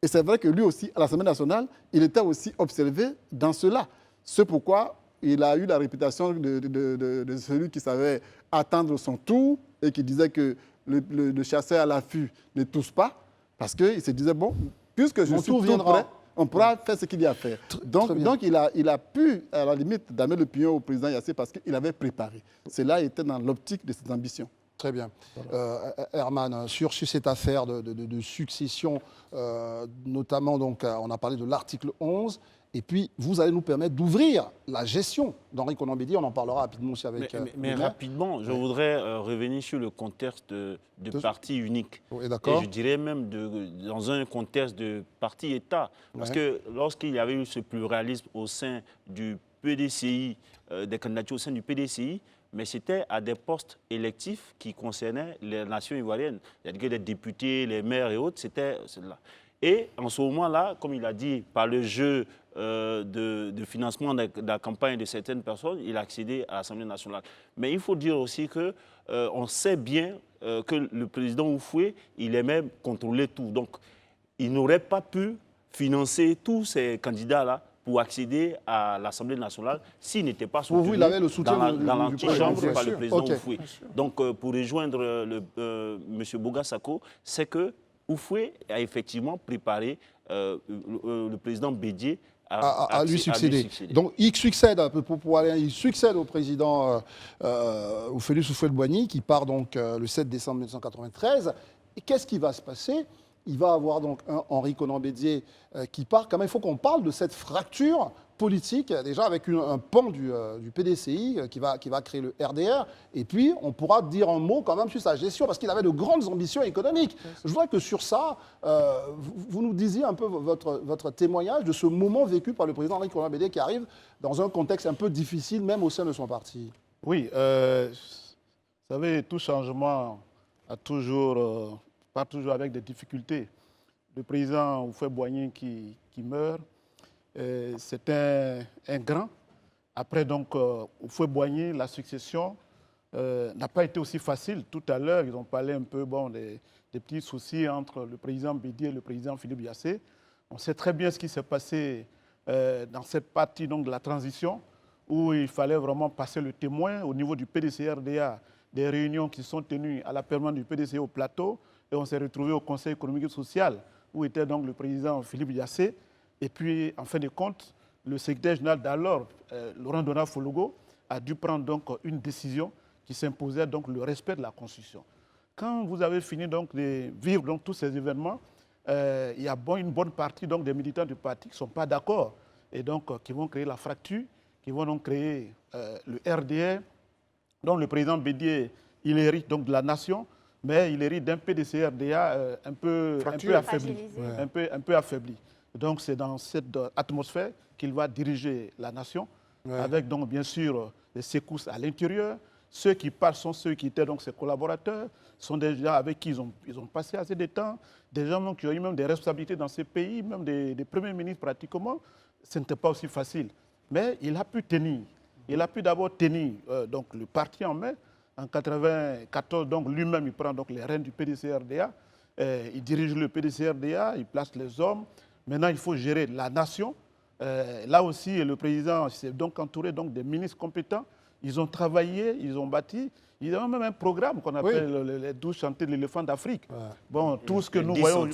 Et c'est vrai que lui aussi, à l'Assemblée nationale, il était aussi observé dans cela. C'est pourquoi il a eu la réputation de celui qui savait attendre son tour et qui disait que le chasseur à l'affût ne touche pas, parce qu'il se disait, bon, puisque je suis tout prêt, on pourra faire ce qu'il y a à faire. Donc il a pu, à la limite, donner le pion au président Yassé parce qu'il avait préparé. Cela était dans l'optique de ses ambitions. Très bien. Herman, sur cette affaire de succession, notamment, donc, on a parlé de l'article 11, et puis vous allez nous permettre d'ouvrir la gestion d'Henri Konan Bédié. On en parlera rapidement aussi avec... Mais rapidement, je voudrais revenir sur le contexte de parti unique. Oui, et d'accord. je dirais même dans un contexte de parti-État. Parce que lorsqu'il y avait eu ce pluralisme au sein du PDCI, des candidatures au sein du PDCI, mais c'était à des postes électifs qui concernaient les nations ivoiriennes. C'est-à-dire les députés, les maires et autres, c'était là. Et en ce moment-là, comme il a dit, par le jeu de financement de la campagne de certaines personnes, il a accédé à l'Assemblée nationale. Mais il faut dire aussi qu'on sait bien que le président Houphouët, il aimait contrôler tout. Donc, il n'aurait pas pu financer tous ces candidats-là pour accéder à l'Assemblée nationale s'ils n'étaient pas soutenus vous, il avait le soutien dans du l'antichambre président, par le président Ok. Oufoué. Donc, pour rejoindre M. Boga Sako, c'est que Oufoué a effectivement préparé le président Bédié à lui succéder. Donc il succède, il succède au président Félix Houphouët-Boigny, qui part donc le 7 décembre 1993. Et qu'est-ce qui va se passer? Il va avoir donc un Henri Konan Bédié qui part. Quand même, il faut qu'on parle de cette fracture politique, déjà avec un pan du PDCI qui va créer le RDR. Et puis, on pourra dire un mot quand même sur sa gestion, parce qu'il avait de grandes ambitions économiques. Je voudrais que sur ça, vous nous disiez un peu votre témoignage de ce moment vécu par le président Henri Konan Bédié qui arrive dans un contexte un peu difficile, même au sein de son parti. Oui, vous savez, tout changement a toujours, pas toujours avec des difficultés. Le président Houphouët-Boigny qui meurt, c'est un grand. Après, donc, Houphouët-Boigny, la succession n'a pas été aussi facile. Tout à l'heure, ils ont parlé un peu des petits soucis entre le président Bédié et le président Philippe Yassé. On sait très bien ce qui s'est passé dans cette partie donc, de la transition, où il fallait vraiment passer le témoin au niveau du PDC-RDA, des réunions qui sont tenues à la permanence du PDC au plateau, et on s'est retrouvé au Conseil économique et social, où était donc le président Philippe Yassé. Et puis, en fin de compte, le secrétaire général d'alors, Laurent Donat Fologo, a dû prendre donc une décision qui s'imposait donc le respect de la Constitution. Quand vous avez fini donc de vivre donc tous ces événements, il y a une bonne partie donc des militants du parti qui ne sont pas d'accord et donc qui vont créer la fracture, qui vont donc créer le RDR, dont le président Bédié, il hérite donc de la nation, mais il hérite d'un PDC-RDA un peu affaibli. Un peu affaibli. Donc c'est dans cette atmosphère qu'il va diriger la nation, avec donc bien sûr les secousses à l'intérieur. Ceux qui parlent sont ceux qui étaient donc ses collaborateurs, sont des gens avec qui ils ont passé assez de temps, des gens qui ont eu même des responsabilités dans ces pays, même des premiers ministres pratiquement. Ce n'était pas aussi facile. Mais il a pu tenir. Il a pu d'abord tenir donc, le parti en main. En 1994, donc lui-même, il prend donc les rênes du PDC-RDA. Il dirige le PDC-RDA, il place les hommes. Maintenant, il faut gérer la nation. Là aussi, le président s'est donc entouré donc, des ministres compétents. Ils ont travaillé, ils ont bâti. Ils ont même un programme qu'on appelle les 12 chantiers de l'éléphant d'Afrique. Bon, tout ce que nous voyons,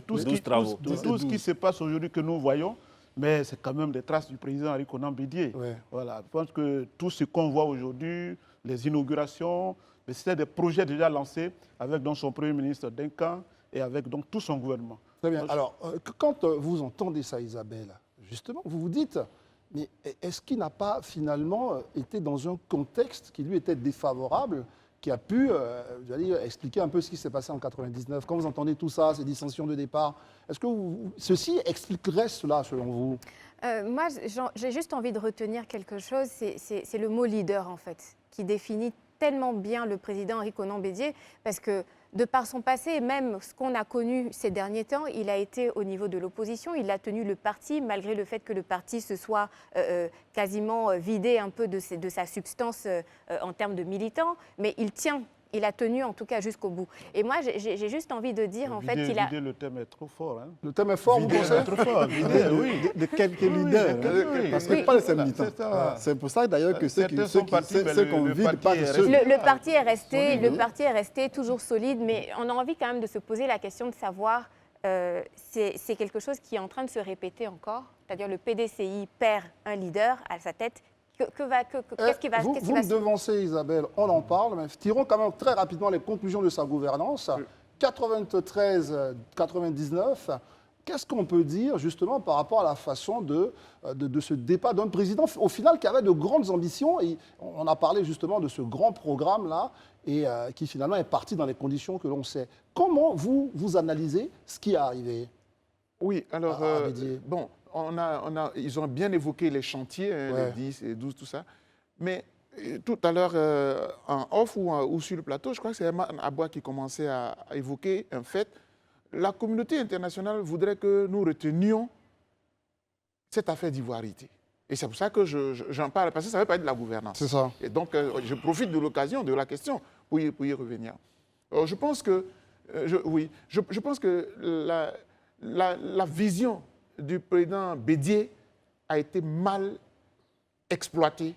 tout ce qui se passe aujourd'hui que nous voyons, mais c'est quand même des traces du président Henri Konan Bédié. Voilà, je pense que tout ce qu'on voit aujourd'hui, les inaugurations, c'était des projets déjà lancés avec donc, son Premier ministre Duncan et avec donc, tout son gouvernement. Très bien. Alors, quand vous entendez ça, Isabelle, justement, vous vous dites, mais est-ce qu'il n'a pas finalement été dans un contexte qui lui était défavorable, qui a pu expliquer un peu ce qui s'est passé en 1999? Quand vous entendez tout ça, ces dissensions de départ, est-ce que ceci expliquerait cela, selon vous? Moi, j'ai juste envie de retenir quelque chose, c'est le mot leader, en fait, qui définit tellement bien le président Henri Konan Bédié, parce que de par son passé, et même ce qu'on a connu ces derniers temps, il a été au niveau de l'opposition, il a tenu le parti, malgré le fait que le parti se soit quasiment vidé un peu de sa substance en termes de militants, mais il a tenu en tout cas jusqu'au bout. Et moi, j'ai juste envie de dire, en fait, qu'il a... Le thème est trop fort. Hein. Le thème est fort, vous pensez? Trop fort. Oui. De quelques leaders. Parce que pas les seuls militants. C'est pour ça d'ailleurs que ceux qu'on vide, pas de ceux... Le parti est resté toujours solide, mais on a envie quand même de se poser la question de savoir, c'est quelque chose qui est en train de se répéter encore, c'est-à-dire le PDCI perd un leader à sa tête. Qu'est-ce qui va Vous me devancez, Isabelle, on en parle, mais tirons quand même très rapidement les conclusions de sa gouvernance. 93-99, qu'est-ce qu'on peut dire justement par rapport à la façon de ce départ d'un président, au final, qui avait de grandes ambitions, et on a parlé justement de ce grand programme-là, et qui finalement est parti dans les conditions que l'on sait. Comment vous analysez ce qui est arrivé? Oui, alors, bon... ils ont bien évoqué les chantiers, les 10 et 12, tout ça. Mais tout à l'heure, en off ou sur le plateau, je crois que c'est Herman Aboua qui commençait à évoquer un fait. La communauté internationale voudrait que nous retenions cette affaire d'ivoirité. Et c'est pour ça que j'en parle, parce que ça ne veut pas être de la gouvernance. C'est ça. Et donc, je profite de l'occasion, de la question, pour y revenir. Alors, je pense que, je pense que la vision du président Bédié a été mal exploitée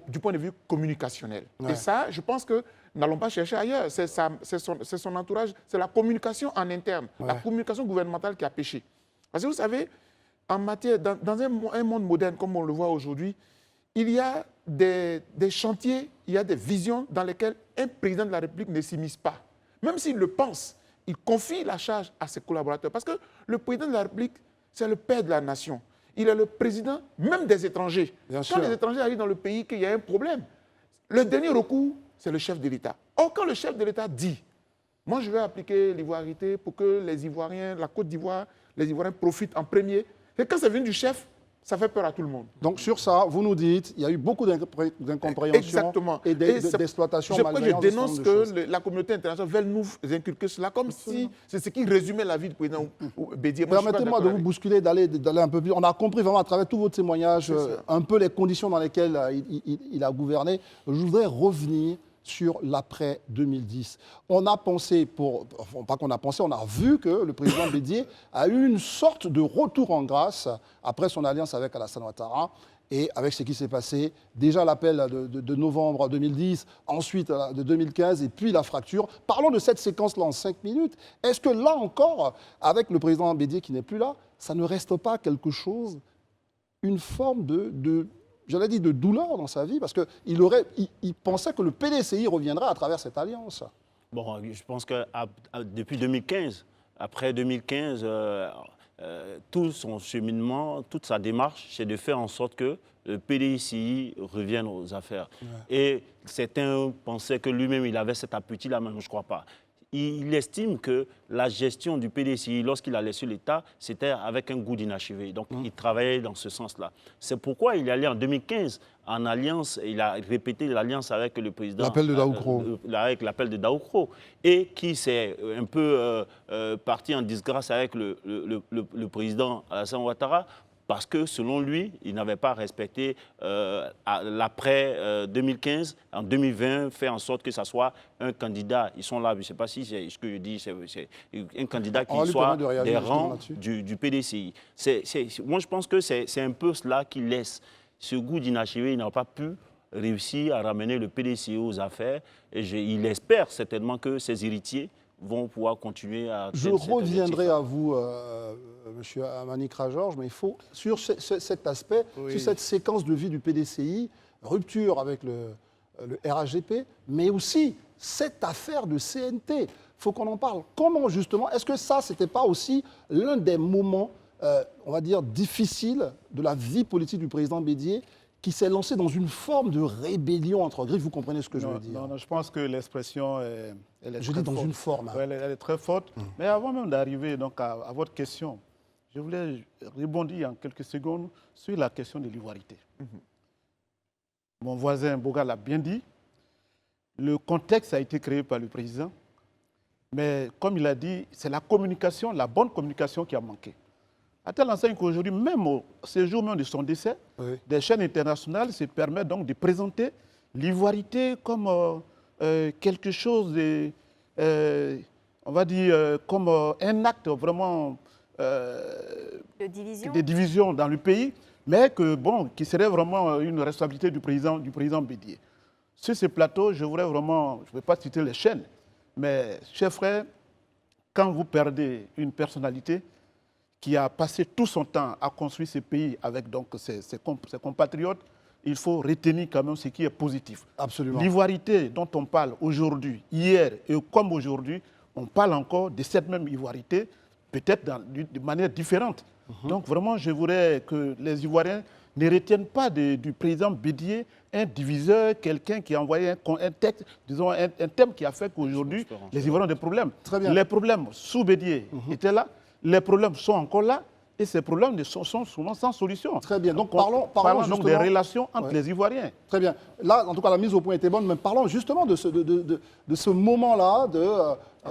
du point de vue communicationnel. Ouais. Et ça, je pense que n'allons pas chercher ailleurs. C'est son entourage, c'est la communication en interne, la communication gouvernementale qui a péché. Parce que vous savez, en matière, dans un monde moderne comme on le voit aujourd'hui, il y a des chantiers, il y a des visions dans lesquelles un président de la République ne s'immisce pas. Même s'il le pense, il confie la charge à ses collaborateurs. Parce que le président de la République, c'est le père de la nation. Il est le président même des étrangers. Bien Quand sûr. les étrangers arrivent dans le pays, qu'il y a un problème, le dernier recours, c'est le chef de l'État. Or, quand le chef de l'État dit « Moi, je vais appliquer l'ivoirité pour que les Ivoiriens, la Côte d'Ivoire, les Ivoiriens profitent en premier », et quand ça vient du chef, ça fait peur à tout le monde. Donc sur ça, vous nous dites, il y a eu beaucoup d'incompréhension Exactement. et c'est- d'exploitation Je crois que je malveillante de ce dénonce genre de que choses. la communauté internationale veut nous inculquer cela comme si c'est ce qui résumait la vie du président Bédié. Moi, je suis pas Permettez-moi de d'accord vous avec- bousculer, d'aller un peu plus. On a compris vraiment à travers tous vos témoignages un peu les conditions dans lesquelles il a gouverné. Je voudrais revenir sur l'après 2010. On a pensé, pas qu'on a pensé, on a vu que le président Bédié a eu une sorte de retour en grâce après son alliance avec Alassane Ouattara. Et avec ce qui s'est passé, déjà l'appel de novembre 2010, ensuite de 2015 et puis la fracture. Parlons de cette séquence-là en 5 minutes. Est-ce que là encore, avec le président Bédié qui n'est plus là, ça ne reste pas quelque chose, une forme j'allais dire de douleur dans sa vie? Parce qu'il pensait que le PDCI reviendrait à travers cette alliance. Bon, je pense que depuis 2015, après 2015, tout son cheminement, toute sa démarche, c'est de faire en sorte que le PDCI revienne aux affaires. Et certains pensaient que lui-même, il avait cet appétit-là, mais je ne crois pas. Il estime que la gestion du PDCI, lorsqu'il a laissé l'État, c'était avec un goût d'inachevé. Donc, il travaillait dans ce sens-là. C'est pourquoi il est allé en 2015 en alliance, il a répété l'alliance avec le président. L'appel de Daoukro. Avec l'appel de Daoukro. Et qui s'est un peu parti en disgrâce avec le président Alassane Ouattara. Parce que, selon lui, il n'avait pas respecté l'après 2015, en 2020, faire en sorte que ce soit un candidat. Ils sont là, je ne sais pas si c'est ce que je dis, c'est un candidat On va qui lui soit permettre de réagir des justement rangs là-dessus. du PDCI. Moi, je pense que c'est un peu cela qui laisse ce goût d'inachevé. Il n'a pas pu réussir à ramener le PDCI aux affaires. Et il espère certainement que ses héritiers vont pouvoir continuer à... Je reviendrai à vous, Monsieur Amanik Rajorge, mais il faut, sur cet aspect, sur cette séquence de vie du PDCI, rupture avec le RAGP, mais aussi cette affaire de CNT. Il faut qu'on en parle. Comment, justement, est-ce que ça, c'était pas aussi l'un des moments, on va dire, difficiles de la vie politique du président Bédié, qui s'est lancé dans une forme de rébellion entre griffes? Vous comprenez ce que je veux dire? Non, je pense que l'expression, elle est Je très dis dans forte. une forme. Ouais, elle est très forte. Mais avant même d'arriver donc à votre question, je voulais rebondir en quelques secondes sur la question de l'ivoirité. Mon voisin Boga l'a bien dit, le contexte a été créé par le président, mais comme il a dit, c'est la communication, la bonne communication qui a manqué. À telle enseigne qu'aujourd'hui, même au séjour même de son décès, des chaînes internationales se permettent donc de présenter l'ivoirité comme quelque chose de, on va dire, comme un acte vraiment De division. de division dans le pays, mais que, bon, qui serait vraiment une responsabilité du président Bédié. Sur ce plateau, je voudrais vraiment, je ne vais pas citer les chaînes, mais, chers frères, quand vous perdez une personnalité qui a passé tout son temps à construire ce pays avec donc ses compatriotes, il faut retenir quand même ce qui est positif. Absolument. L'ivoirité dont on parle aujourd'hui, hier et comme aujourd'hui, on parle encore de cette même ivoirité, peut-être de manière différente. Donc vraiment, je voudrais que les Ivoiriens ne retiennent pas du président Bédié un diviseur, quelqu'un qui a envoyé un texte, disons un thème qui a fait qu'aujourd'hui, les Ivoiriens ont des problèmes. Très bien. Les problèmes sous Bédié étaient là, les problèmes sont encore là, et ces problèmes sont souvent sans solution. Très bien. Donc, parlons donc justement des relations entre Ouais. les Ivoiriens. Très bien. Là, en tout cas, la mise au point était bonne, mais parlons justement de ce moment-là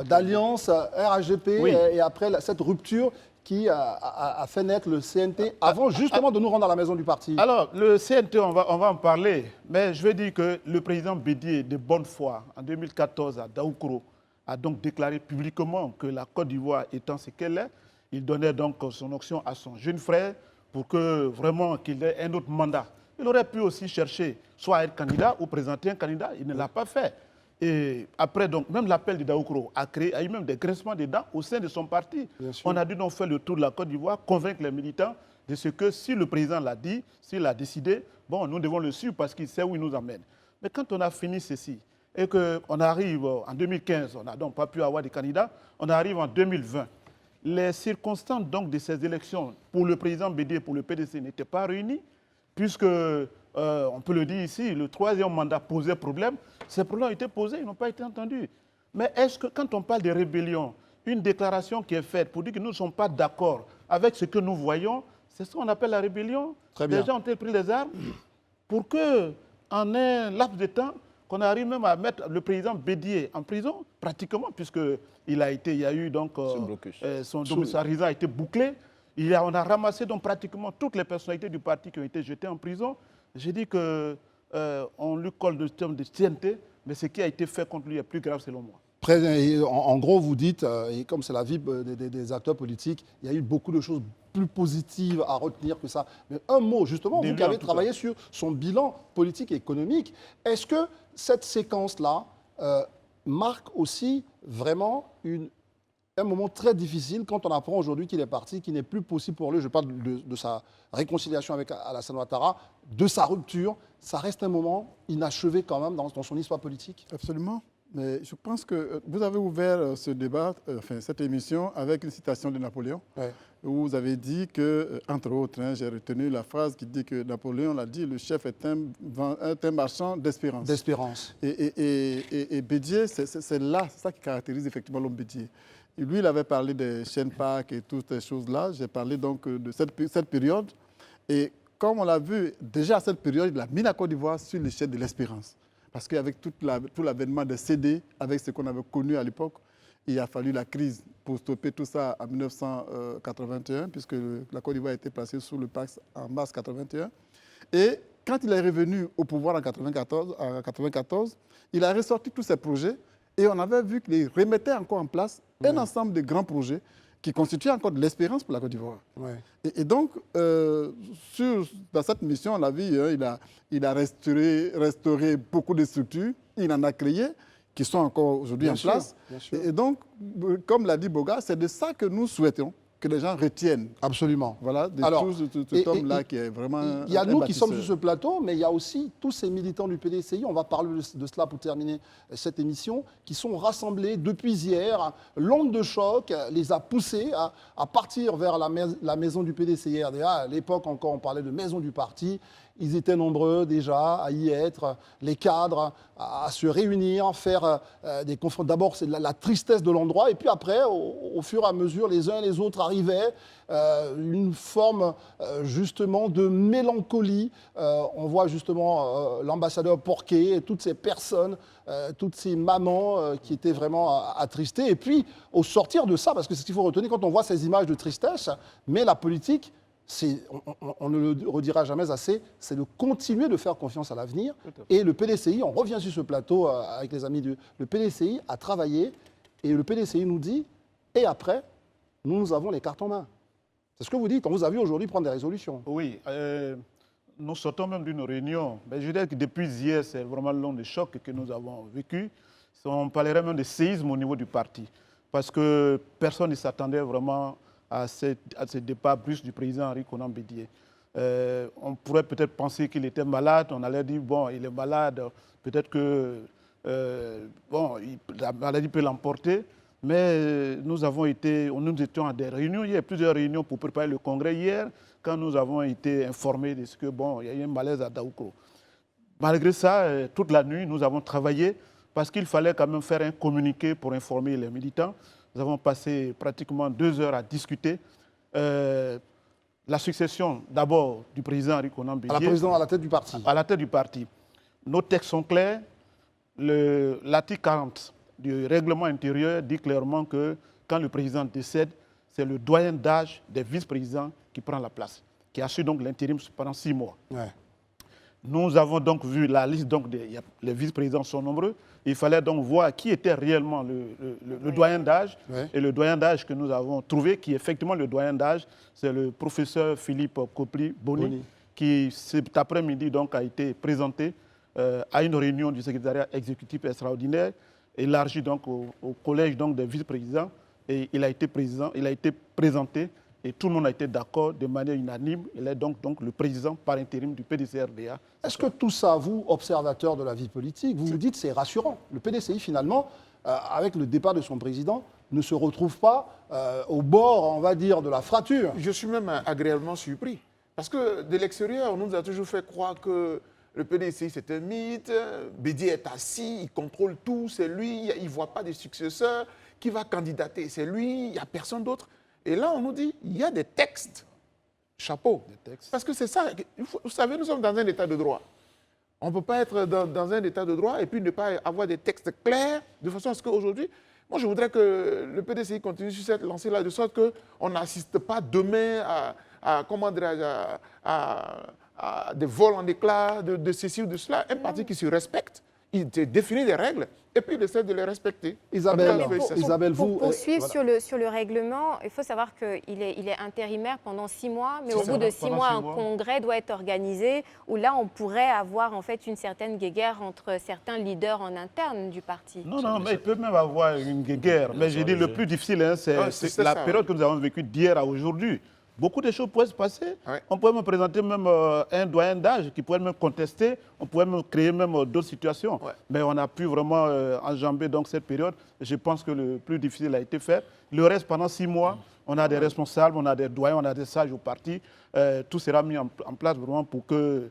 d'alliance RAGP Oui. et après cette rupture qui a fait naître le CNT avant justement de nous rendre à la maison du parti. Alors, le CNT, on va en parler, mais je veux dire que le président Bédié, de bonne foi, en 2014 à Daoukro, a donc déclaré publiquement que la Côte d'Ivoire étant ce qu'elle est, Il donnait donc son option à son jeune frère pour que vraiment qu'il ait un autre mandat. Il aurait pu aussi chercher soit être candidat ou présenter un candidat. Il ne l'a pas fait. Et après, donc, même l'appel de Daoukro a eu même des graissements de dents au sein de son parti. On a dû donc faire le tour de la Côte d'Ivoire, convaincre les militants de ce que si le président l'a dit, s'il l'a décidé, bon, nous devons le suivre parce qu'il sait où il nous amène. Mais quand on a fini ceci et qu'on arrive en 2015, on n'a donc pas pu avoir de candidats, on arrive en 2020. Les circonstances donc de ces élections pour le président Bédié et pour le PDC n'étaient pas réunies, puisque, on peut le dire ici, le troisième mandat posait problème. Ces problèmes ont été posés, ils n'ont pas été entendus. Mais est-ce que quand on parle de rébellion, une déclaration qui est faite pour dire que nous ne sommes pas d'accord avec ce que nous voyons, c'est ce qu'on appelle la rébellion? Très bien. Les gens ont pris les armes pour qu'en un laps de temps, qu'on arrive même à mettre le président Bédié en prison, pratiquement, puisqu'il y a eu donc sa résidence a été bouclée. On a ramassé donc pratiquement toutes les personnalités du parti qui ont été jetées en prison. J'ai dit qu'on lui colle le terme de tienneté, mais ce qui a été fait contre lui est plus grave selon moi. En gros, vous dites, et comme c'est la vie des acteurs politiques, il y a eu beaucoup de choses plus positives à retenir que ça. Mais un mot, justement, vous qui avez travaillé sur son bilan politique et économique, est-ce que cette séquence-là marque aussi vraiment un moment très difficile quand on apprend aujourd'hui qu'il est parti, qu'il n'est plus possible pour lui, je parle de sa réconciliation avec Alassane Ouattara, de sa rupture, ça reste un moment inachevé quand même dans son histoire politique? Absolument. Mais je pense que vous avez ouvert ce débat, cette émission, avec une citation de Napoléon, où vous avez dit que, entre autres, j'ai retenu la phrase qui dit que Napoléon l'a dit, le chef est un marchand d'espérance. D'espérance. Et Bédié, c'est ça qui caractérise effectivement l'homme Bédié. Et lui, il avait parlé des chaînes PAC et toutes ces choses-là. J'ai parlé donc de cette période. Et comme on l'a vu, déjà à cette période, il a mis la Côte d'Ivoire sur l'échelle de l'espérance. Parce qu'avec tout l'avènement des CD, avec ce qu'on avait connu à l'époque, il a fallu la crise pour stopper tout ça en 1981, puisque la Côte d'Ivoire a été placée sous le Pax en mars 1981. Et quand il est revenu au pouvoir en 1994, il a ressorti tous ses projets et on avait vu qu'il remettait encore en place un ensemble de grands projets qui constituaient encore de l'espérance pour la Côte d'Ivoire. Ouais. Et donc, dans cette mission, on l'a vu, il a restauré beaucoup de structures, il en a créé, qui sont encore aujourd'hui en place. Et donc, comme l'a dit Boga, c'est de ça que nous souhaitons que les gens retiennent. Absolument. Voilà, cet homme-là qui est vraiment... Il y a nous qui sommes sur ce plateau, mais il y a aussi tous ces militants du PDCI, on va parler de cela pour terminer cette émission, qui sont rassemblés depuis hier. L'onde de choc les a poussés à partir vers la maison du PDCI-RDA. À l'époque encore, on parlait de maison du parti. Ils étaient nombreux déjà à y être, les cadres, à se réunir, faire des conférences. D'abord, c'est la tristesse de l'endroit, et puis après, au fur et à mesure, les uns et les autres arrivaient, une forme justement de mélancolie. On voit justement l'ambassadeur Porquet et toutes ces personnes, toutes ces mamans qui étaient vraiment attristées. Et puis, au sortir de ça, parce que c'est ce qu'il faut retenir quand on voit ces images de tristesse, mais la politique, on ne le redira jamais assez, c'est de continuer de faire confiance à l'avenir. Et le PDCI, on revient sur ce plateau avec les amis le PDCI a travaillé et le PDCI nous dit, et après, nous avons les cartes en main. C'est ce que vous dites, on vous a vu aujourd'hui prendre des résolutions. Oui, nous sortons même d'une réunion. Mais je dirais que depuis hier, c'est vraiment le long des chocs que nous avons vécu. On parlerait même de séisme au niveau du parti. Parce que personne ne s'attendait vraiment à ce départ brusque du président Henri Konan Bédié. On pourrait peut-être penser qu'il était malade, on allait dire, bon, il est malade, peut-être que la maladie peut l'emporter, mais nous étions à des réunions, il y a plusieurs réunions pour préparer le congrès hier, quand nous avons été informés de ce que, bon, il y a eu un malaise à Daoukro. Malgré ça, toute la nuit, nous avons travaillé parce qu'il fallait quand même faire un communiqué pour informer les militants. Nous avons passé pratiquement 2 heures à discuter. La succession, d'abord, du président Henri Konan Bédié. À la tête du parti. À la tête du parti. Nos textes sont clairs. L'article 40 du règlement intérieur dit clairement que quand le président décède, c'est le doyen d'âge des vice-présidents qui prend la place, qui assure donc l'intérim pendant 6 mois. Ouais. Nous avons donc vu la liste, donc les vice-présidents sont nombreux. Il fallait donc voir qui était réellement le doyen d'âge. Ouais. Et le doyen d'âge que nous avons trouvé, qui est effectivement le doyen d'âge, c'est le professeur Philippe Kopli-Boni, qui cet après-midi donc a été présenté à une réunion du secrétariat exécutif extraordinaire, élargi donc au collège donc des vice-présidents. Et il a été présenté. Et tout le monde a été d'accord de manière unanime. Il est donc le président par intérim du PDCRDA. Est-ce que tout ça, vous, observateur de la vie politique, vous vous dites c'est rassurant? Le PDCI, finalement, avec le départ de son président, ne se retrouve pas au bord, on va dire, de la fracture. Je suis même agréablement surpris. Parce que de l'extérieur, on nous a toujours fait croire que le PDCI, c'est un mythe. Bédié est assis, il contrôle tout, c'est lui, il ne voit pas de successeur. Qui va candidater? C'est lui, il n'y a personne d'autre. Et là, on nous dit, il y a des textes. Chapeau. Des textes. Parce que c'est ça. Vous savez, nous sommes dans un état de droit. On ne peut pas être dans un état de droit et puis ne pas avoir des textes clairs, de façon à ce qu'aujourd'hui, moi, je voudrais que le PDCI continue sur cette lancée-là, de sorte qu'on n'assiste pas demain à des vols en éclats, de ceci ou de cela. Un parti qui se respecte, il définit des règles et puis il essaie de les respecter. Isabelle, Pour vous... poursuivre voilà. sur le règlement, il faut savoir qu'il est intérimaire pendant 6 mois, mais au C'est bout ça, de 6 pendant mois, 6 un mois. congrès doit être organisé où là, on pourrait avoir en fait une certaine guéguerre entre certains leaders en interne du parti. Non, mais il peut même avoir une guerre. Mais j'ai dit le plus difficile, hein, c'est la ça, période que nous avons vécue d'hier à aujourd'hui. Beaucoup de choses pourraient se passer. Ouais. On pourrait me présenter même un doyen d'âge qui pourrait me contester. On pourrait me créer même d'autres situations. Ouais. Mais on a pu vraiment enjamber donc cette période. Je pense que le plus difficile a été fait. Le reste, pendant 6 mois, on a des responsables, on a des doyens, on a des sages au parti. Tout sera mis en place vraiment pour que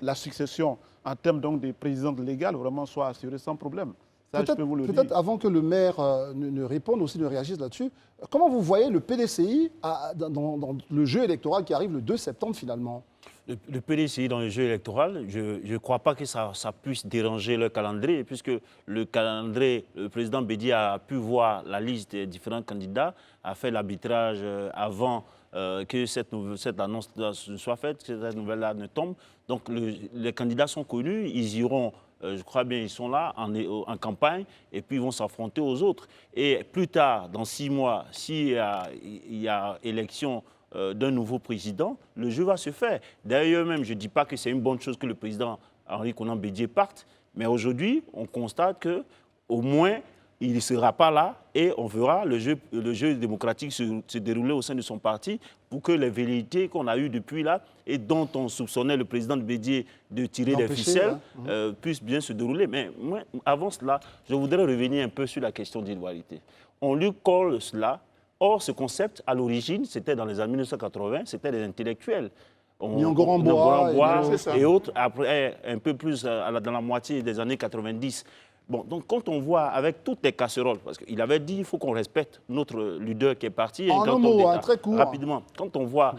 la succession en termes donc des présidents légaux vraiment soit assurée sans problème. Ça, je peux vous le dire. Peut-être avant que le maire ne réponde aussi, ne réagisse là-dessus, comment vous voyez le PDCI dans le jeu électoral qui arrive le 2 septembre finalement? Le PDCI dans le jeu électoral, je ne crois pas que ça puisse déranger le calendrier, puisque le calendrier, le président Bédié a pu voir la liste des différents candidats, a fait l'arbitrage avant que cette annonce soit faite, que cette nouvelle-là ne tombe. Donc les candidats sont connus, ils iront, je crois bien, ils sont là en campagne, et puis ils vont s'affronter aux autres. Et plus tard, dans 6 mois, s'il y a élection d'un nouveau président, le jeu va se faire. D'ailleurs même, je ne dis pas que c'est une bonne chose que le président Henri Konan Bédié parte, mais aujourd'hui, on constate qu'au moins, il ne sera pas là et on verra le jeu démocratique se dérouler au sein de son parti pour que les velléités qu'on a eues depuis là et dont on soupçonnait le président de Bédié de tirer des ficelles puissent bien se dérouler. Mais moi, avant cela, je voudrais revenir un peu sur la question d'idoirité. On lui colle cela. Or, ce concept, à l'origine, c'était dans les années 1980, c'était des intellectuels. Ngoramboa et autres, après, un peu plus dans la moitié des années 90. Bon, donc quand on voit avec toutes les casseroles, parce qu'il avait dit qu'il faut qu'on respecte notre leader qui est parti. En un mot, très court. Rapidement, quand on voit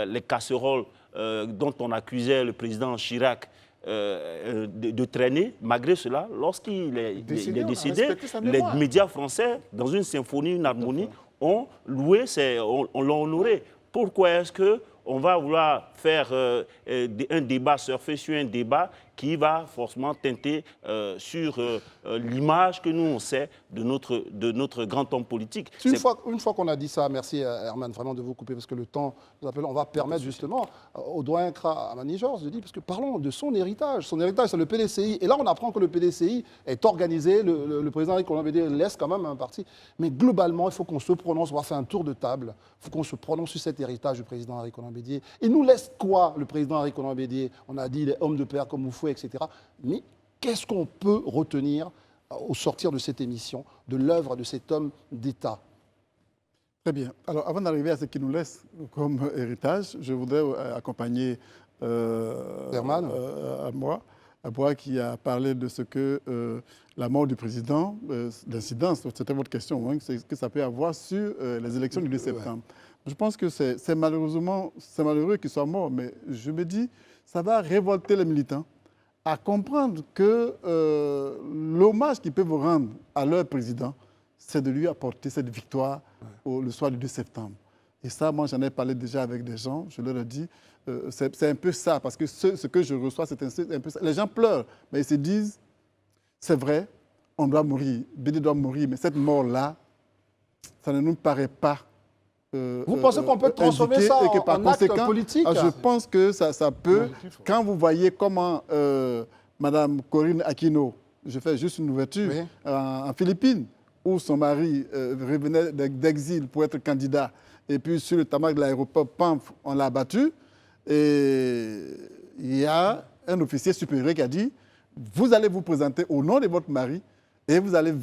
les casseroles dont on accusait le président Chirac de traîner, malgré cela, lorsqu'il est décédé, les médias français, dans une symphonie, une harmonie, ont loué, on l'a honoré. Pourquoi est-ce qu'on va vouloir faire un débat, surfer sur un débat qui va forcément teinter sur l'image que nous, on sait de notre grand homme politique? Une fois qu'on a dit ça, merci Herman vraiment de vous couper parce que le temps nous appelle, on va permettre justement au doyen Kra Amani-Georges de dire, parce que parlons de son héritage. Son héritage, c'est le PDCI. Et là, on apprend que le PDCI est organisé, le président Henri Konan Bédié laisse quand même un parti. Mais globalement, il faut qu'on se prononce, on va faire un tour de table, il faut qu'on se prononce sur cet héritage du président Henri Konan Bédié. Il nous laisse quoi, le président Henri Konan Bédié? On a dit les hommes de père comme Oufoué, etc. Mais qu'est-ce qu'on peut retenir au sortir de cette émission, de l'œuvre de cet homme d'État? Très bien. Alors, avant d'arriver à ce qu'il nous laisse comme héritage, je voudrais accompagner Herman à moi qui a parlé de ce que la mort du président, l'incidence, c'était votre question, hein, c'est ce que ça peut avoir sur les élections du 2 septembre. Je pense que c'est malheureux qu'il soit mort, mais je me dis, ça va révolter les militants à comprendre que l'hommage qu'ils peuvent rendre à leur président, c'est de lui apporter cette victoire le soir du 2 septembre. Et ça, moi, j'en ai parlé déjà avec des gens, je leur ai dit, c'est un peu ça, parce que ce que je reçois, c'est un peu ça. Les gens pleurent, mais ils se disent, c'est vrai, on doit mourir, Bédi doit mourir, mais cette mort-là, ça ne nous paraît pas. Vous pensez qu'on peut transformer ça et que par en acte conséquent, politique? Je pense que ça peut. Quand vous voyez comment Mme Corinne Aquino, je fais juste une ouverture, Oui. en Philippines, où son mari revenait d'exil pour être candidat, et puis sur le tarmac de l'aéroport, pamf, on l'a abattu, et il y a un officier supérieur qui a dit, vous allez vous présenter au nom de votre mari, et vous allez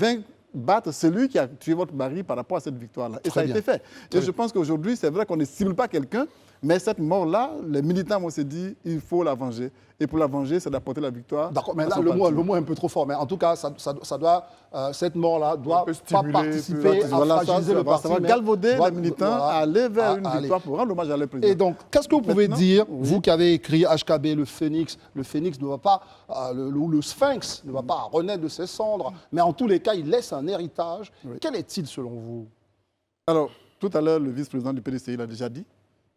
battre celui qui a tué votre mari par rapport à cette victoire-là. Et ça a été fait. Et je pense qu'aujourd'hui, c'est vrai qu'on ne cible pas quelqu'un, mais cette mort-là, les militants vont se dire, il faut la venger. Et pour la venger, c'est d'apporter la victoire. D'accord, mais là, le mot est un peu trop fort. Mais en tout cas, cette mort-là doit pas participer à fragiliser le parti. Ça va galvauder les militants à aller vers une victoire pour rendre hommage à leur président. Et donc, qu'est-ce que vous pouvez dire, vous qui avez écrit HKB, le Phénix ne va pas, le Sphinx ne va pas renaître de ses cendres, mais en tous les cas, il laisse un héritage. Quel est-il selon vous? Alors, tout à l'heure, le vice-président du PDCI l'a déjà dit.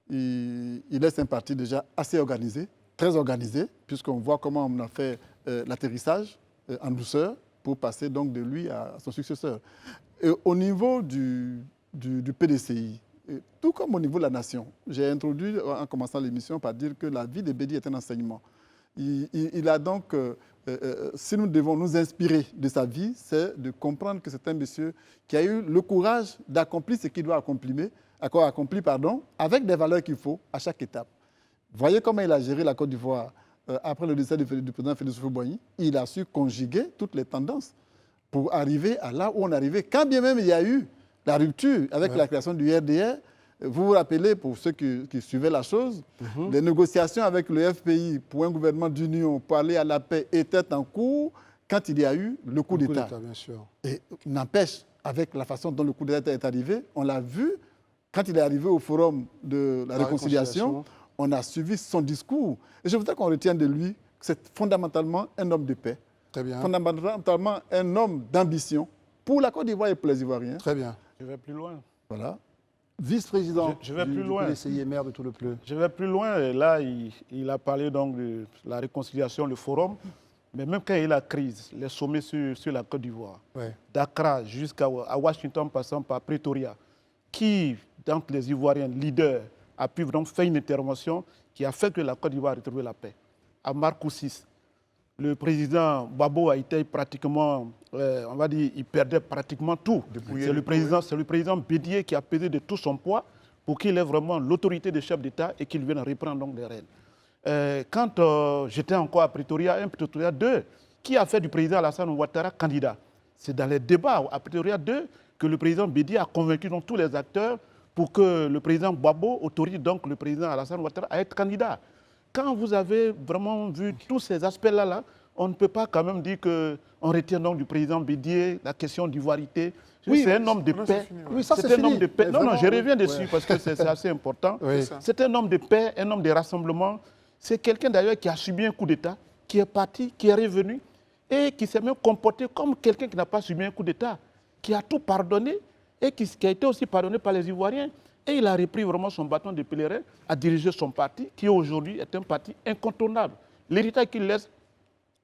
Il laisse un parti déjà assez organisé, très organisé, puisqu'on voit comment on a fait l'atterrissage en douceur pour passer donc de lui à son successeur. Et au niveau du PDCI, tout comme au niveau de la nation, j'ai introduit en commençant l'émission par dire que la vie de Bédi est un enseignement. Il a donc, si nous devons nous inspirer de sa vie, c'est de comprendre que c'est un monsieur qui a eu le courage d'accomplir ce qu'il doit accomplir, avec des valeurs qu'il faut à chaque étape. Voyez comment il a géré la Côte d'Ivoire après le décès du président Félix Houphouët-Boigny. Il a su conjuguer toutes les tendances pour arriver à là où on est arrivé. Quand bien même il y a eu la rupture avec la création du RDR, vous vous rappelez, pour ceux qui suivaient la chose, les négociations avec le FPI pour un gouvernement d'union pour aller à la paix étaient en cours quand il y a eu le coup d'État. Bien sûr. Et n'empêche, avec la façon dont le coup d'État est arrivé, on l'a vu, quand il est arrivé au forum de la réconciliation, on a suivi son discours. Et je voudrais qu'on retienne de lui que c'est fondamentalement un homme de paix. Très bien. Fondamentalement un homme d'ambition pour la Côte d'Ivoire et pour les Ivoiriens. Très bien. Je vais plus loin. Voilà. Vice-président Je vais plus loin. du PDCI et maire de Tout-le-Pleu. Je vais plus loin. Et là, il a parlé donc de la réconciliation, le forum. Mais même quand il y a eu la crise, les sommets sur la Côte d'Ivoire, d'Accra jusqu'à Washington, passant par Pretoria, qui, donc les Ivoiriens leaders, a pu donc faire une intervention qui a fait que la Côte d'Ivoire a retrouvé la paix. À Marcoussis, le président Gbagbo a été pratiquement, on va dire, il perdait pratiquement tout. C'est le président Bédié qui a pesé de tout son poids pour qu'il ait vraiment l'autorité de chef d'État et qu'il vienne reprendre donc les rênes. Quand j'étais encore à Pretoria 1, Pretoria 2, qui a fait du président Alassane Ouattara candidat? C'est dans les débats à Pretoria 2 que le président Bédié a convaincu donc tous les acteurs pour que le président Gbagbo autorise donc le président Alassane Ouattara à être candidat. Quand vous avez vraiment vu tous ces aspects-là, on ne peut pas quand même dire qu'on retient donc du président Bédié la question d'ivoirité. Oui, c'est un homme de paix. Oui, ça c'est un homme de paix. Non, je reviens dessus parce que c'est assez important. C'est un homme de paix, un homme de rassemblement. C'est quelqu'un d'ailleurs qui a subi un coup d'État, qui est parti, qui est revenu et qui s'est même comporté comme quelqu'un qui n'a pas subi un coup d'État, qui a tout pardonné et qui a été aussi pardonné par les Ivoiriens. Et il a repris vraiment son bâton de pèlerin, a dirigé son parti, qui aujourd'hui est un parti incontournable. L'héritage qu'il laisse,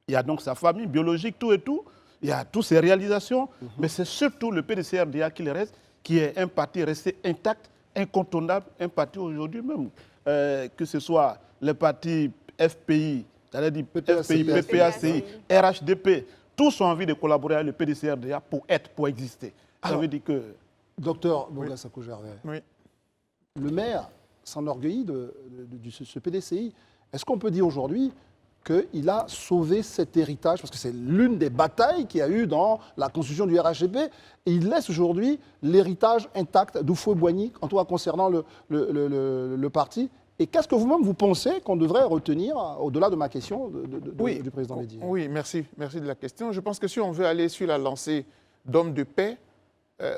il y a donc sa famille biologique, tout et tout, il y a toutes ses réalisations, mais c'est surtout le PDCRDA qui reste, qui est un parti resté intact, incontournable, un parti aujourd'hui même, que ce soit le parti FPI, c'est-à-dire FPI, PPACI, RHDP, tous ont envie de collaborer avec le PDCRDA pour exister. Ça veut dire que... Docteur Bonga-Sako-Gervais, le maire s'enorgueillit de ce PDCI. Est-ce qu'on peut dire aujourd'hui qu'il a sauvé cet héritage? Parce que c'est l'une des batailles qu'il y a eu dans la constitution du RHDP. Et il laisse aujourd'hui l'héritage intact d'Houphouët-Boigny, en tout cas concernant le parti. Et qu'est-ce que vous-même vous pensez qu'on devrait retenir, au-delà de ma question du président Bédié? Oui, merci de la question. Je pense que si on veut aller sur la lancée d'hommes de paix,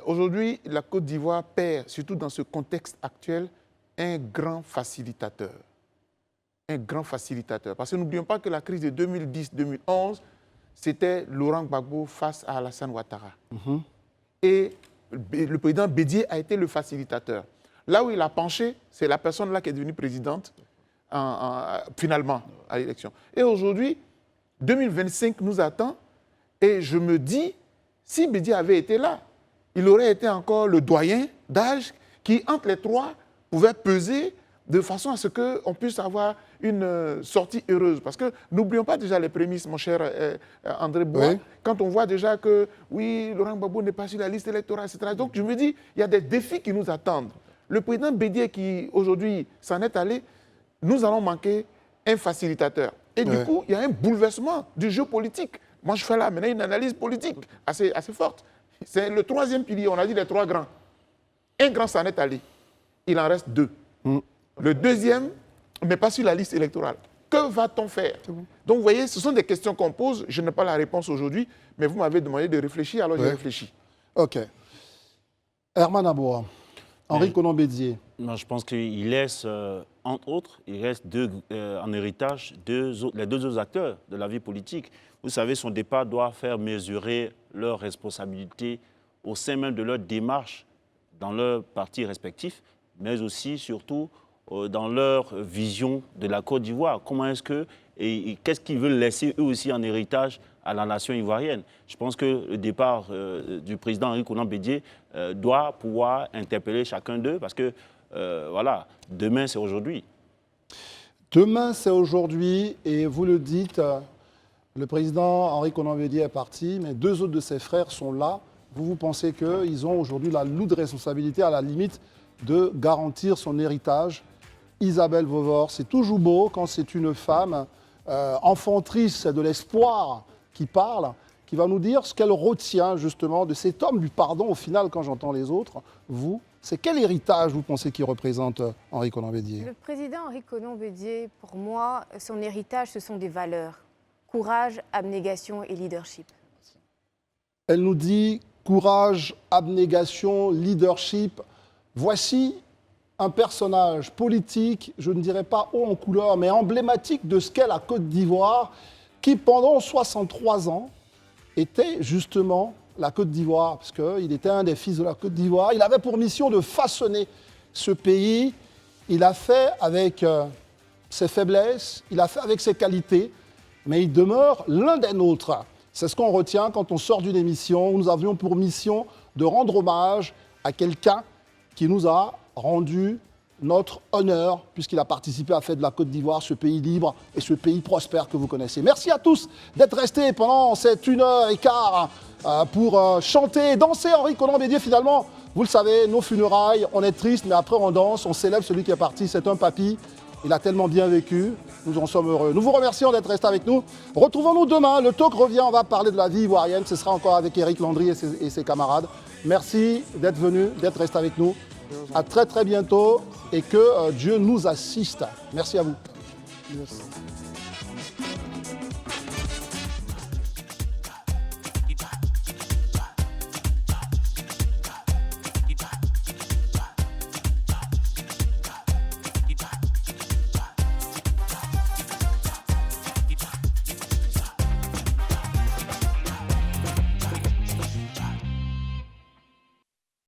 aujourd'hui, la Côte d'Ivoire perd, surtout dans ce contexte actuel, un grand facilitateur. Un grand facilitateur. Parce que n'oublions pas que la crise de 2010-2011, c'était Laurent Gbagbo face à Alassane Ouattara. Et le président Bédié a été le facilitateur. Là où il a penché, c'est la personne là qui est devenue présidente finalement à l'élection. Et aujourd'hui, 2025 nous attend et je me dis, si Bédié avait été là, il aurait été encore le doyen d'âge qui, entre les trois, pouvait peser de façon à ce qu'on puisse avoir une sortie heureuse. Parce que n'oublions pas déjà les prémices, mon cher André Bois, Oui. quand on voit déjà que, oui, Laurent Gbagbo n'est pas sur la liste électorale, etc. Donc je me dis, il y a des défis qui nous attendent. Le président Bédié qui, aujourd'hui, s'en est allé, nous allons manquer un facilitateur. Et du coup, il y a un bouleversement du jeu politique. Moi, je fais là maintenant une analyse politique assez forte. C'est le troisième pilier, on a dit les trois grands. Un grand s'en est allé. Il en reste deux. Le deuxième n'est pas sur la liste électorale. Que va-t-on faire? Donc, vous voyez, ce sont des questions qu'on pose. Je n'ai pas la réponse aujourd'hui, mais vous m'avez demandé de réfléchir, alors j'ai réfléchi. OK. Herman Aboua, Henri Konan Bédié. Moi, je pense qu'il laisse, entre autres, il reste en héritage les deux autres acteurs de la vie politique. Vous savez, son départ doit faire mesurer leurs responsabilités au sein même de leur démarche dans leurs partis respectifs, mais aussi, surtout, dans leur vision de la Côte d'Ivoire. Comment est-ce que, et qu'est-ce qu'ils veulent laisser eux aussi en héritage à la nation ivoirienne? Je pense que le départ du président Henri Konan Bédié doit pouvoir interpeller chacun d'eux parce que, voilà, demain c'est aujourd'hui. Demain, c'est aujourd'hui, et vous le dites, le président Henri Konan Bédié est parti, mais deux autres de ses frères sont là. Vous pensez qu'ils ont aujourd'hui la lourde responsabilité, à la limite, de garantir son héritage. Isabelle Vauvor, c'est toujours beau quand c'est une femme enfantrice de l'espoir qui parle, qui va nous dire ce qu'elle retient justement de cet homme du pardon. Au final, quand j'entends les autres, vous, c'est quel héritage vous pensez qu'il représente Henri Konan Bédié? Le président Henri Konan Bédié, pour moi, son héritage, ce sont des valeurs. Courage, abnégation et leadership. Elle nous dit courage, abnégation, leadership. Voici un personnage politique, je ne dirais pas haut en couleur, mais emblématique de ce qu'est la Côte d'Ivoire, qui pendant 63 ans était justement la Côte d'Ivoire, parce qu'il était un des fils de la Côte d'Ivoire. Il avait pour mission de façonner ce pays. Il a fait avec ses faiblesses, il a fait avec ses qualités, mais il demeure l'un des nôtres. C'est ce qu'on retient quand on sort d'une émission où nous avions pour mission de rendre hommage à quelqu'un qui nous a rendu notre honneur, puisqu'il a participé à faire de la Côte d'Ivoire ce pays libre et ce pays prospère que vous connaissez. Merci à tous d'être restés pendant cette 1h15 pour chanter et danser Henri Konan Bédié. Finalement, vous le savez, nos funérailles, on est triste, mais après on danse, on célèbre celui qui est parti. C'est un papy. Il a tellement bien vécu. Nous en sommes heureux. Nous vous remercions d'être restés avec nous. Retrouvons-nous demain. Le talk revient. On va parler de la vie ivoirienne. Ce sera encore avec Éric Landry et ses camarades. Merci d'être venus, d'être restés avec nous. À très très bientôt et que Dieu nous assiste. Merci à vous. Merci.